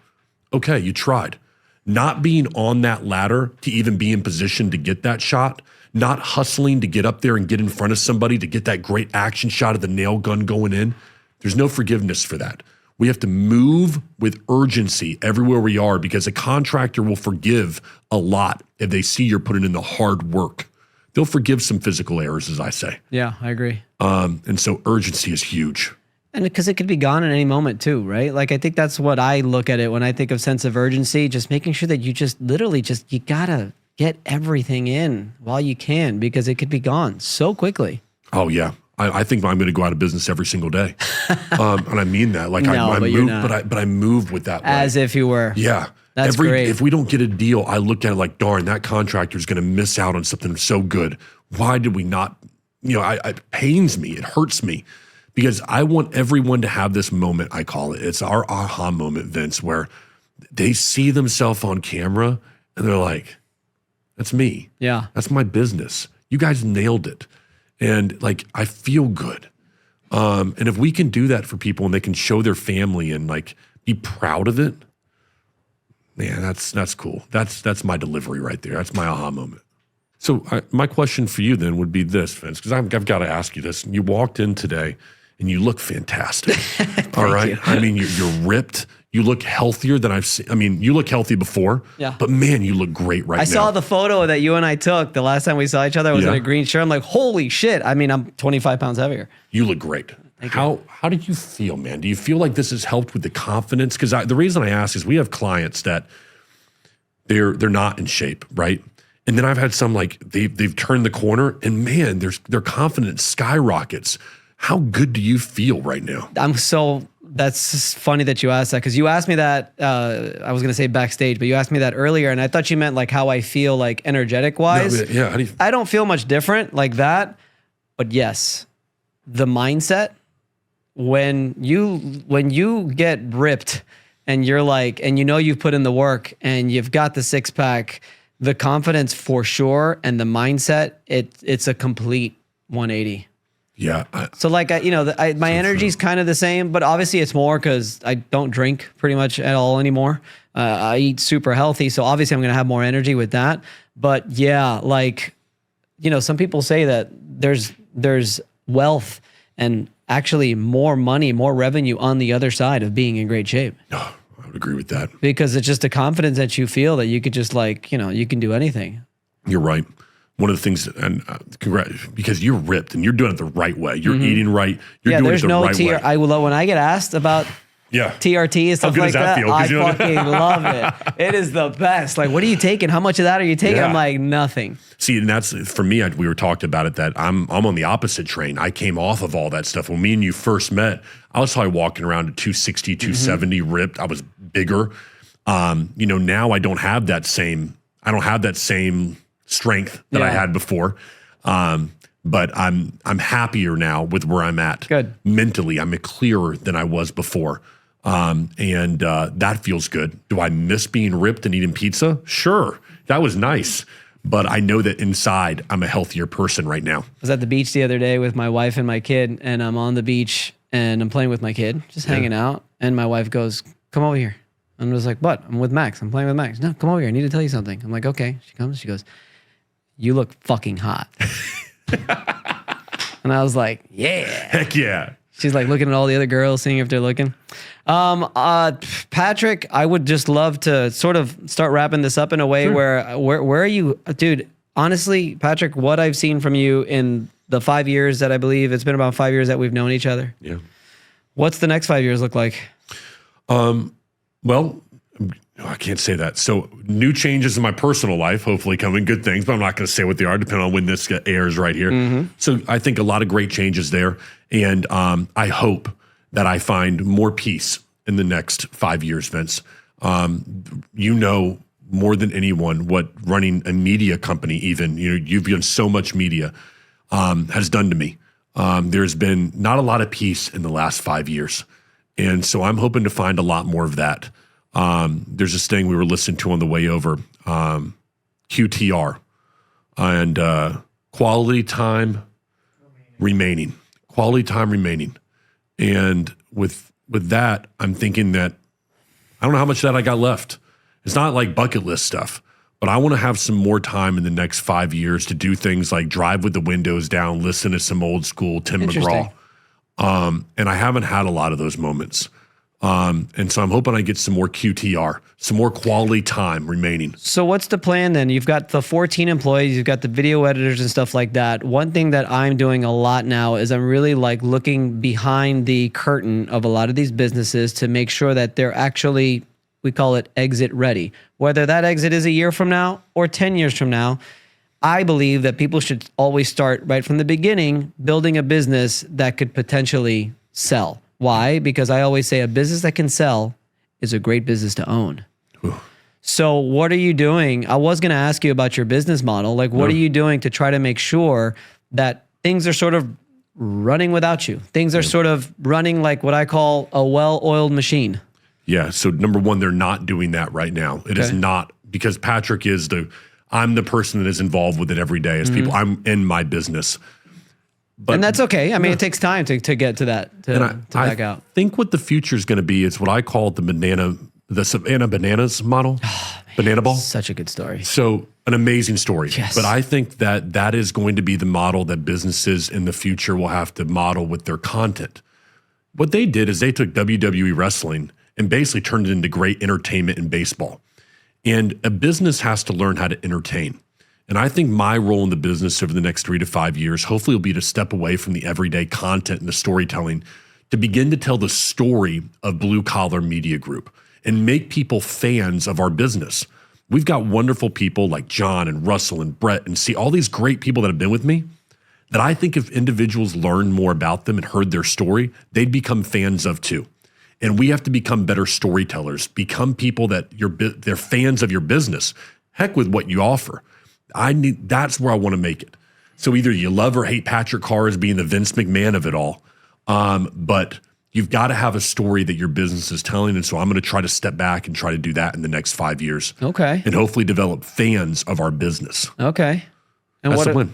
Okay, you tried. Not being on that ladder to even be in position to get that shot, not hustling to get up there and get in front of somebody to get that great action shot of the nail gun going in, there's no forgiveness for that. We have to move with urgency everywhere we are because a contractor will forgive a lot if they see you're putting in the hard work. They'll forgive some physical errors, as I say. Yeah, I agree. And so urgency is huge. And because it could be gone at any moment too, right? Like I think that's what I look at it when I think of sense of urgency, just making sure that you just literally you gotta get everything in while you can because it could be gone so quickly. Oh yeah. I think I'm going to go out of business every single day. And I mean that. Like No, I but you're move, not. but I move with that. As if you were. Yeah. That's great. If we don't get a deal, I look at it like, darn, that contractor is going to miss out on something so good. Why did we not, it pains me. It hurts me because I want everyone to have this moment. I call it, it's our aha moment, Vince, where they see themselves on camera and they're like, that's me. Yeah. That's my business. You guys nailed it. And like, I feel good. And if we can do that for people and they can show their family and like be proud of it, man, that's cool. That's my delivery right there. That's my aha moment. So my question for you then would be this, Vince, because I've got to ask you this. You walked in today and you look fantastic. All right. you. I mean, you're ripped. You look healthier than I've seen. I mean, you look healthy before, Yeah. but man, you look great right now. I saw the photo that you and I took the last time we saw each other. I was in Yeah. a green shirt. I'm like, holy shit. I mean, I'm 25 pounds heavier. You look great. How did you feel, man? Do you feel like this has helped with the confidence? Because the reason I ask is we have clients that they're not in shape, right? And then I've had some like they've turned the corner and man, their confidence skyrockets. How good do you feel right now? That's just funny that you asked that because you asked me that, I was going to say backstage, but you asked me that earlier and I thought you meant like how I feel like energetic wise. No, yeah. How do you, I don't feel much different like that, but yes, the mindset when you get ripped and you're like, and you know you've put in the work and you've got the six pack, the confidence for sure, and the mindset, it's a complete 180. Yeah. So like, my energy's kind of the same, but obviously it's more because I don't drink pretty much at all anymore. I eat super healthy. So obviously I'm going to have more energy with that. But yeah, like, some people say that there's wealth and actually more money, more revenue on the other side of being in great shape. Oh, I would agree with that. Because it's just a confidence that you feel that you could just like, you can do anything. You're right. One of the things, and congrats, because you're ripped and you're doing it the right way. You're eating right. You're doing it the right way. I love when I get asked about TRT and stuff like that. I fucking love it. It is the best. Like, what are you taking? How much of that are you taking? I'm like, nothing. See, and that's for me. We were talked about it that I'm on the opposite train. I came off of all that stuff. When me and you first met, I was probably walking around at 260, 270, ripped. I was bigger. Now I don't have that same. Strength that I had before. But I'm happier now with where I'm at. Good. Mentally, I'm clearer than I was before. And that feels good. Do I miss being ripped and eating pizza? Sure. That was nice. But I know that inside I'm a healthier person right now. I was at the beach the other day with my wife and my kid, and I'm on the beach and I'm playing with my kid, just hanging out. And my wife goes, "Come over here." I'm just like, "What?" "I'm with Max. I'm playing with Max." "No, come over here. I need to tell you something." I'm like, "Okay." She comes, she goes, "You look fucking hot." And I was like, "Yeah." Heck yeah. She's like looking at all the other girls, seeing if they're looking. Patrick, I would just love to sort of start wrapping this up in a way where are you, dude? Honestly, Patrick, what I've seen from you in the 5 years that I believe it's been about 5 years that we've known each other. Yeah. What's the next 5 years look like? Well, I can't say that. So new changes in my personal life, hopefully coming, good things, but I'm not going to say what they are, depending on when this airs right here. So I think a lot of great changes there. And I hope that I find more peace in the next 5 years, Vince. You know more than anyone what running a media company, even, you've done so much media, has done to me. There's been not a lot of peace in the last 5 years. And so I'm hoping to find a lot more of that. There's this thing we were listening to on the way over, QTR, and quality time remaining. Quality time remaining. And with that, I'm thinking that I don't know how much of that I got left. It's not like bucket list stuff, but I want to have some more time in the next 5 years to do things like drive with the windows down, listen to some old school Tim McGraw. And I haven't had a lot of those moments. And so I'm hoping I get some more QTR, some more quality time remaining. So what's the plan then? You've got the 14 employees, you've got the video editors and stuff like that. One thing that I'm doing a lot now is I'm really like looking behind the curtain of a lot of these businesses to make sure that they're actually, we call it exit ready. Whether that exit is a year from now or 10 years from now, I believe that people should always start right from the beginning, building a business that could potentially sell. Why? Because I always say a business that can sell is a great business to own. Ooh. So what are you doing? I was going to ask you about your business model. Like, what are you doing to try to make sure that things are sort of running without you? Things are sort of running like what I call a well-oiled machine. Yeah. So number one, they're not doing that right now. It is not, because Patrick is I'm the person that is involved with it every day as people. I'm in my business. But, and that's okay. I mean, it takes time to get to that, to back out. I think what the future is going to be is what I call the Savannah Bananas model. Oh, man, Banana Ball. Such a good story. So an amazing story. Yes. But I think that is going to be the model that businesses in the future will have to model with their content. What they did is they took WWE wrestling and basically turned it into great entertainment in baseball. And a business has to learn how to entertain. And I think my role in the business over the next 3 to 5 years, hopefully, will be to step away from the everyday content and the storytelling to begin to tell the story of Blue Collar Media Group and make people fans of our business. We've got wonderful people like John and Russell and Brett and see all these great people that have been with me that I think if individuals learned more about them and heard their story, they'd become fans of too. And we have to become better storytellers, become people that they're fans of your business. Heck with what you offer. That's where I want to make it. So either you love or hate Patrick Carr as being the Vince McMahon of it all. But You've got to have a story that your business is telling. And so I'm going to try to step back and try to do that in the next 5 years. Okay. And hopefully develop fans of our business. Okay. And That's the win.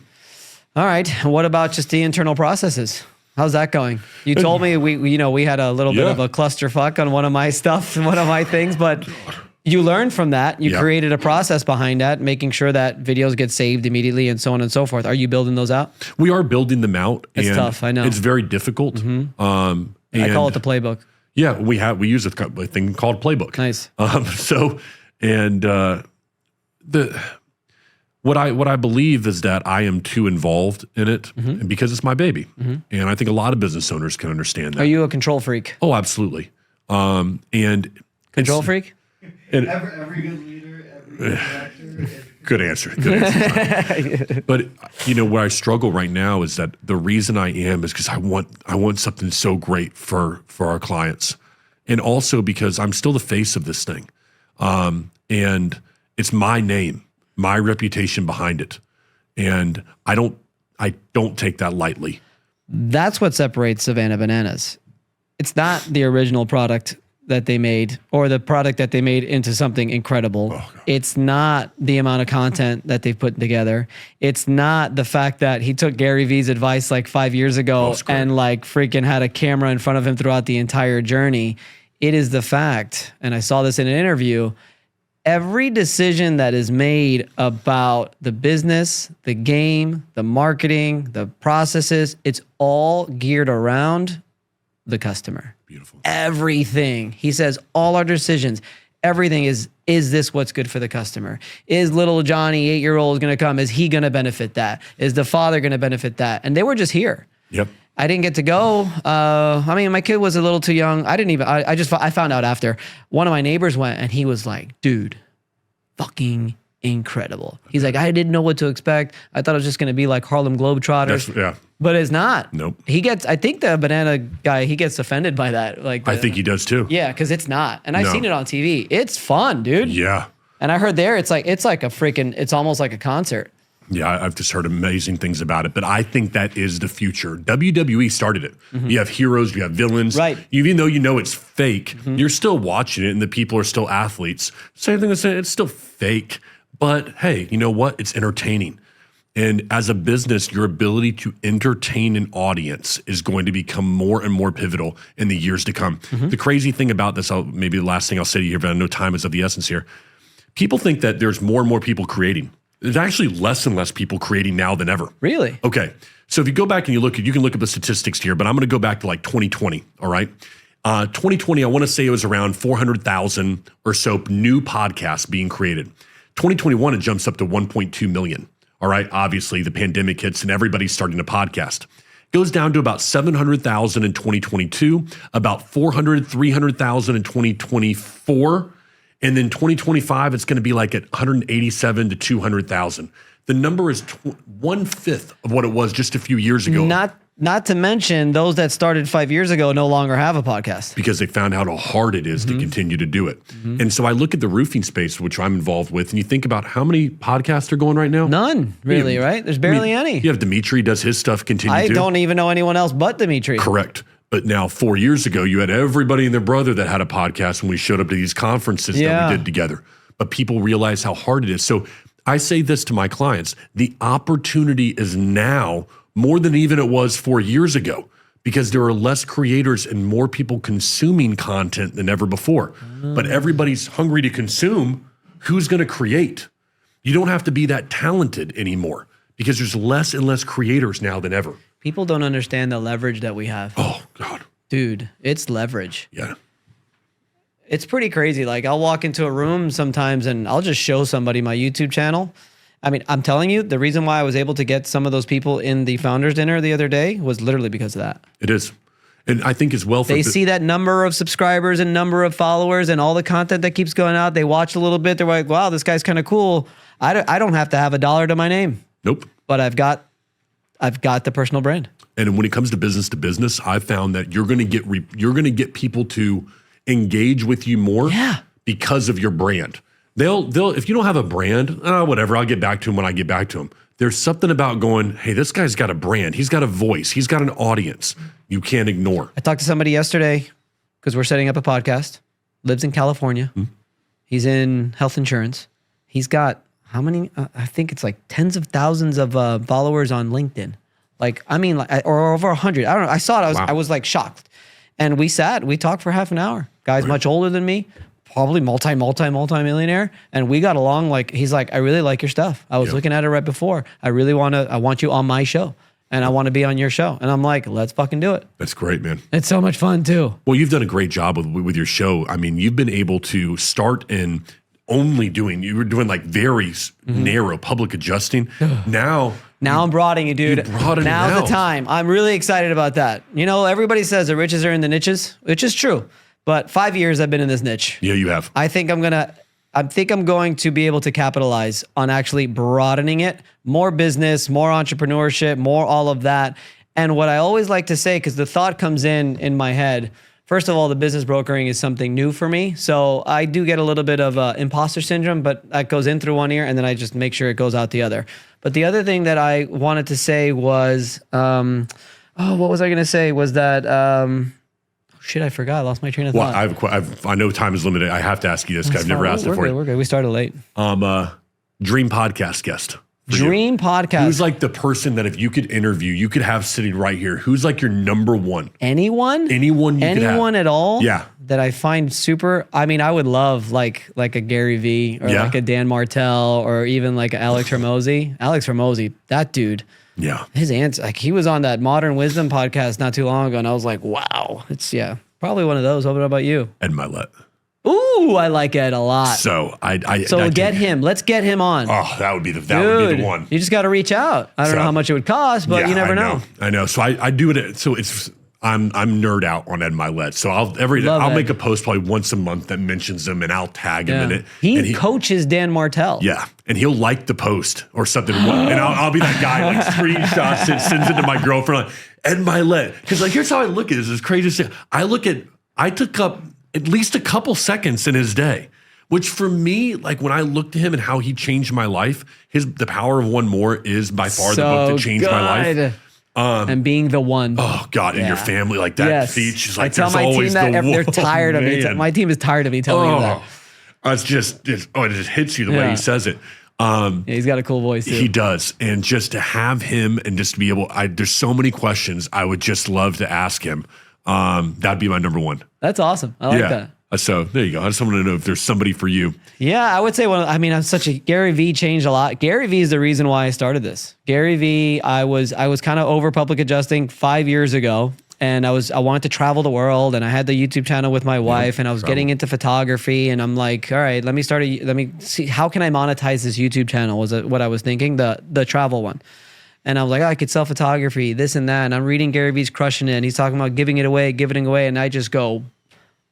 All right. And what about just the internal processes? How's that going? You told me we had a little bit of a clusterfuck on one of my stuff and one of my things, but you learned from that. You created a process behind that, making sure that videos get saved immediately and so on and so forth. Are you building those out? We are building them out. It's tough. I know. It's very difficult. I call it the playbook. Yeah, we use a thing called Playbook. Nice. What I believe is that I am too involved in it because it's my baby, and I think a lot of business owners can understand that. Are you a control freak? Oh, absolutely. And Control freak? And Every good leader, every good director. Good answer. Good answer. But where I struggle right now is that the reason I am is because I want something so great for our clients, and also because I'm still the face of this thing, and it's my name, my reputation behind it, and I don't take that lightly. That's what separates Savannah Bananas. It's not the original product that they made or the product that they made into something incredible. It's not the amount of content that they've put together. It's not the fact that he took Gary Vee's advice like 5 years ago and like freaking had a camera in front of him throughout the entire journey. It is the fact, and I saw this in an interview, every decision that is made about the business, the game, the marketing, the processes, it's all geared around the customer. Beautiful. Everything. He says all our decisions, everything is this what's good for the customer? Is little Johnny, 8-year-old, going to come? Is he going to benefit that? Is the father going to benefit that? And they were just here. Yep. I didn't get to go. My kid was a little too young. I found out after. One of my neighbors went and he was like, dude, fucking incredible. He's like, I didn't know what to expect. I thought it was just going to be like Harlem Globetrotters. But it's not. Nope. I think the banana guy, he gets offended by that. I think he does too. Yeah, because it's not. And I've seen it on TV. It's fun, dude. Yeah. And I heard it's almost like a concert. Yeah, I've just heard amazing things about it, but I think that is the future. WWE started it. You have heroes, you have villains. Right. Even though it's fake, you're still watching it and the people are still athletes. Same thing as it's still fake, but hey, you know what? It's entertaining. And as a business, your ability to entertain an audience is going to become more and more pivotal in the years to come. The crazy thing about this, maybe the last thing I'll say to you here, but I know time is of the essence here. People think that there's more and more people creating. There's actually less and less people creating now than ever. Really? Okay. So if you go back and you can look at the statistics here, but I'm going to go back to like 2020. All right. 2020, I want to say it was around 400,000 or so new podcasts being created. 2021, it jumps up to 1.2 million. All right. Obviously, the pandemic hits and everybody's starting a podcast. Goes down to about 700,000 in 2022, about 300,000 in 2024. And then 2025, it's going to be like at 187 to 200,000. The number is 1/5 of what it was just a few years ago. Not to mention those that started 5 years ago no longer have a podcast. Because they found out how hard it is to continue to do it. And so I look at the roofing space, which I'm involved with, and you think about how many podcasts are going right now? None, really, right? There's barely any. You have Dimitri does his stuff continue I to. don't even know anyone else but Dimitri. Correct. But now 4 years ago, you had everybody and their brother that had a podcast when we showed up to these conferences that we did together. But people realize how hard it is. So I say this to my clients, the opportunity is now more than even it was 4 years ago because there are less creators and more people consuming content than ever before. But everybody's hungry to consume. Who's going to create? You don't have to be that talented anymore because there's less and less creators now than ever. People don't understand the leverage that we have. Oh, God. Dude, it's leverage. Yeah. It's pretty crazy. Like I'll walk into a room sometimes and I'll just show somebody my YouTube channel. I mean, I'm telling you, the reason why I was able to get some of those people in the founders dinner the other day was literally because of that. It is. And I think as well, they see that number of subscribers and number of followers and all the content that keeps going out. They watch a little bit. They're like, wow, this guy's kind of cool. I don't have to have $1 to my name. Nope. But I've got the personal brand. And when it comes to business, I've found that you're going to get people to engage with you more because of your brand. They'll if you don't have a brand, whatever, I'll get back to them when I get back to them. There's something about going, hey, this guy's got a brand. He's got a voice. He's got an audience you can't ignore. I talked to somebody yesterday because we're setting up a podcast. Lives in California. He's in health insurance. He's got how many? I think it's like tens of thousands of followers on LinkedIn. Or over 100. I don't know. I saw it. I was like shocked. And we talked for half an hour. Guy's much older than me. Probably multi-millionaire. And we got along like, he's like, I really like your stuff. I was looking at it right before. I want you on my show and I want to be on your show. And I'm like, let's fucking do it. That's great, man. It's so much fun too. Well, you've done a great job with your show. I mean, you've been able to start and you were doing like very narrow public adjusting. Now I'm broadening it, dude. Now's the time. I'm really excited about that. You know, everybody says the riches are in the niches, which is true. But 5 years I've been in this niche. Yeah, you have. I think I'm going to be able to capitalize on actually broadening it. More business, more entrepreneurship, more all of that. And what I always like to say, because the thought comes in my head, first of all, the business brokering is something new for me. So I do get a little bit of imposter syndrome, but that goes in through one ear and then I just make sure it goes out the other. But the other thing that I wanted to say was, what was I going to say? Was that... Shit, I forgot. I lost my train of thought. I know time is limited. I have to ask you this because I've never asked it for you. We're good. We started late. Dream podcast guest. Dream podcast. Who's like the person that if you could interview, you could have sitting right here? Who's like your number one? Anyone? Anyone you could have. Anyone at all? Yeah. That I find super. I mean, I would love like a Gary Vee or like a Dan Martell or even like Alex Hormozy. Alex Hormozy, that dude. Yeah. His answer, like he was on that Modern Wisdom podcast not too long ago, and I was like, wow, it's probably one of those. What about you? Ed Milet. Ooh, I like Ed a lot. So get him. Let's get him on. Oh, that would be the one. You just got to reach out. I don't know how much it would cost, but you never know. I know. So I do it. So I'm nerd out on Ed Milet. So I'll make a post probably once a month that mentions him and I'll tag him in it. He coaches Dan Martell. Yeah. And he'll like the post or something. And I'll be that guy like screenshots it, sends it to my girlfriend like Ed Milet. Because like here's how I look at it. This crazy shit. I took up at least a couple seconds in his day. Which for me, like when I looked at him and how he changed my life, The Power of One More is by far the book that changed my life. And being the one. Oh God, and your family like that speech is like. I tell my team that they're tired of me. My team is tired of me telling you that. It just hits you the way he says it. He's got a cool voice too. He does, and just to have him and just to be able, there's so many questions I would just love to ask him. That'd be my number one. That's awesome. I like that. So there you go. I just wanted to know if there's somebody for you. Yeah, I would say Gary Vee changed a lot. Gary Vee is the reason why I started this. Gary Vee, I was kind of over public adjusting 5 years ago. And I wanted to travel the world, and I had the YouTube channel with my wife, and I was getting into photography, and I'm like, all right, let me see, how can I monetize this YouTube channel was what I was thinking, the travel one. And I was like, I could sell photography, this and that. And I'm reading Gary Vee's Crushing It, and he's talking about giving it away. And I just go,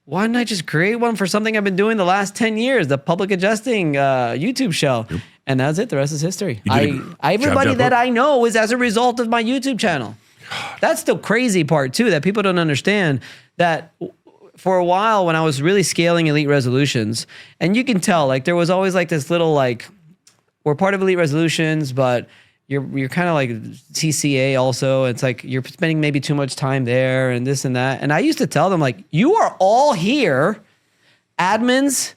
why didn't I just create one for something I've been doing the last 10 years, the public adjusting YouTube show? Yep. And that's it. The rest is history. Everybody that I know is as a result of my YouTube channel. That's the crazy part too, that people don't understand that for a while when I was really scaling Elite Resolutions, and you can tell like there was always like this little like, we're part of Elite Resolutions, but you're kind of like TCA also. It's like you're spending maybe too much time there and this and that. And I used to tell them like, you are all here, admins,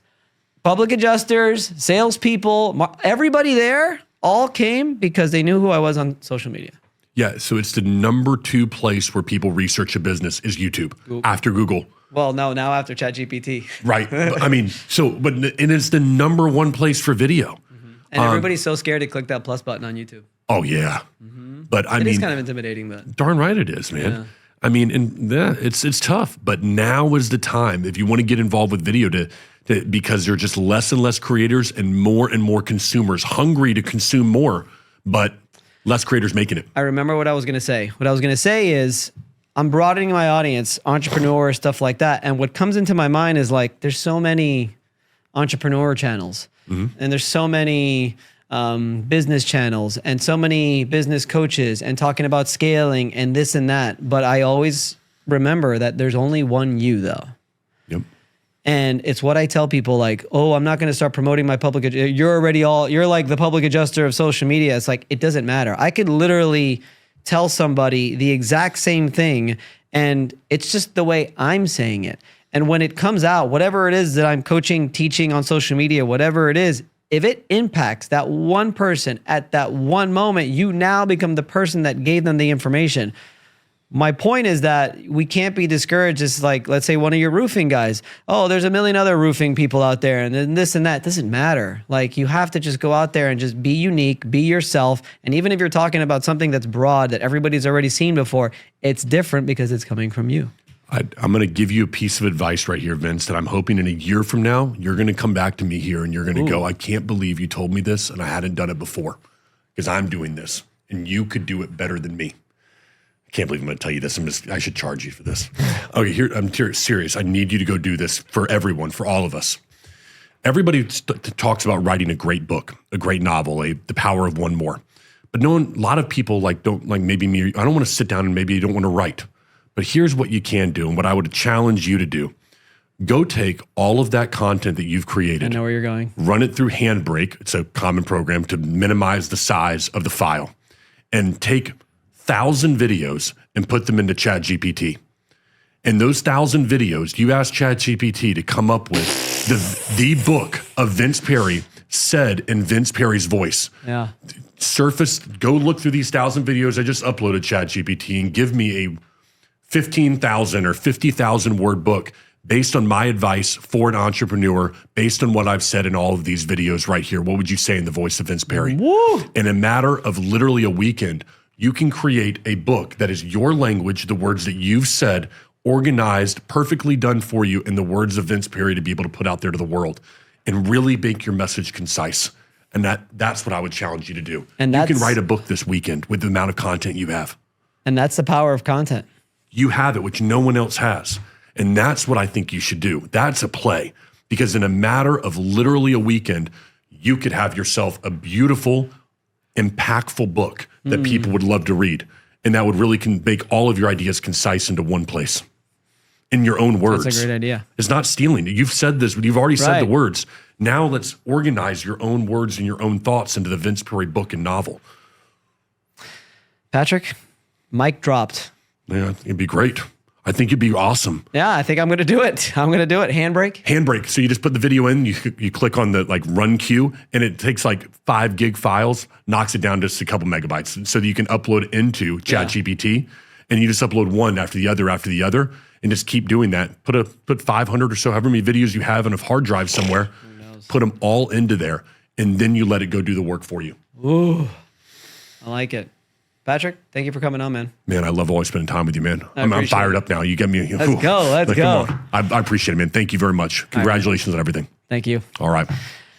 public adjusters, salespeople, everybody there all came because they knew who I was on social media. Yeah, so it's the number 2 place where people research a business is YouTube after Google. Well, no, now after ChatGPT. Right. I mean, and it's the number 1 place for video. Mm-hmm. And everybody's so scared to click that plus button on YouTube. Oh, yeah. Mm-hmm. But I mean, it's kind of intimidating, but darn right it is, man. Yeah. I mean, and it's tough, but now is the time if you want to get involved with video because there are just less and less creators and more consumers hungry to consume more, but less creators making it. I remember what I was going to say. What I was going to say is I'm broadening my audience, entrepreneur, stuff like that. And what comes into my mind is like, there's so many entrepreneur channels and there's so many business channels and so many business coaches and talking about scaling and this and that. But I always remember that there's only one you though. Yep. And it's what I tell people, like, oh, I'm not going to start promoting my public. You're like the public adjuster of social media. It's like, it doesn't matter. I could literally tell somebody the exact same thing, and it's just the way I'm saying it. And when it comes out, whatever it is that I'm coaching, teaching on social media, whatever it is, if it impacts that one person at that one moment, you now become the person that gave them the information. My point is that we can't be discouraged. It's like, let's say one of your roofing guys, oh, there's a million other roofing people out there, and then this and that. It doesn't matter. Like, you have to just go out there and just be unique, be yourself. And even if you're talking about something that's broad that everybody's already seen before, it's different because it's coming from you. I'm going to give you a piece of advice right here, Vince, that I'm hoping in a year from now, you're going to come back to me here and you're going to go, I can't believe you told me this and I hadn't done it before, because I'm doing this and you could do it better than me. I can't believe I'm going to tell you this. I should charge you for this. Okay, here, I'm serious. I need you to go do this for everyone, for all of us. Everybody talks about writing a great book, a great novel, The Power of One More. But a lot of people don't like maybe me. I don't want to sit down and maybe you don't want to write. But here's what you can do, and what I would challenge you to do. Go take all of that content that you've created. I know where you're going. Run it through Handbrake. It's a common program to minimize the size of the file. And take 1,000 videos and put them into ChatGPT. And those 1,000 videos, you ask ChatGPT to come up with the book of Vince Perri said in Vince Perri's voice. Yeah. Go look through these 1,000 videos I just uploaded ChatGPT and give me a 15,000 or 50,000 word book based on my advice for an entrepreneur, based on what I've said in all of these videos right here. What would you say in the voice of Vince Perri? Woo! In a matter of literally a weekend, you can create a book that is your language, the words that you've said, organized, perfectly done for you in the words of Vince Perri to be able to put out there to the world and really make your message concise. And that's what I would challenge you to do. And you can write a book this weekend with the amount of content you have. And that's the power of content. You have it, which no one else has. And that's what I think you should do. That's a play. Because in a matter of literally a weekend, you could have yourself a beautiful, impactful book that people would love to read. And that would really make all of your ideas concise into one place. In your own words. That's a great idea. It's not stealing. You've said this. You've already said the words. Now let's organize your own words and your own thoughts into the Vince Perri book and novel. Patrick, mic dropped. Yeah, it'd be great. I think it'd be awesome. Yeah, I think I'm going to do it. I'm going to do it. Handbrake. Handbrake. So you just put the video in, you click on the run queue, and it takes 5 gig files, knocks it down to just a couple megabytes, so that you can upload it into ChatGPT, and you just upload one after the other, and just keep doing that. Put 500 or so, however many videos you have on a hard drive somewhere, put them all into there, and then you let it go do the work for you. Ooh, I like it. Patrick, thank you for coming on, man. Man, I love always spending time with you, man. I'm fired up now. You get me. Let's go. Come on. I appreciate it, man. Thank you very much. Congratulations on everything. Thank you. All right.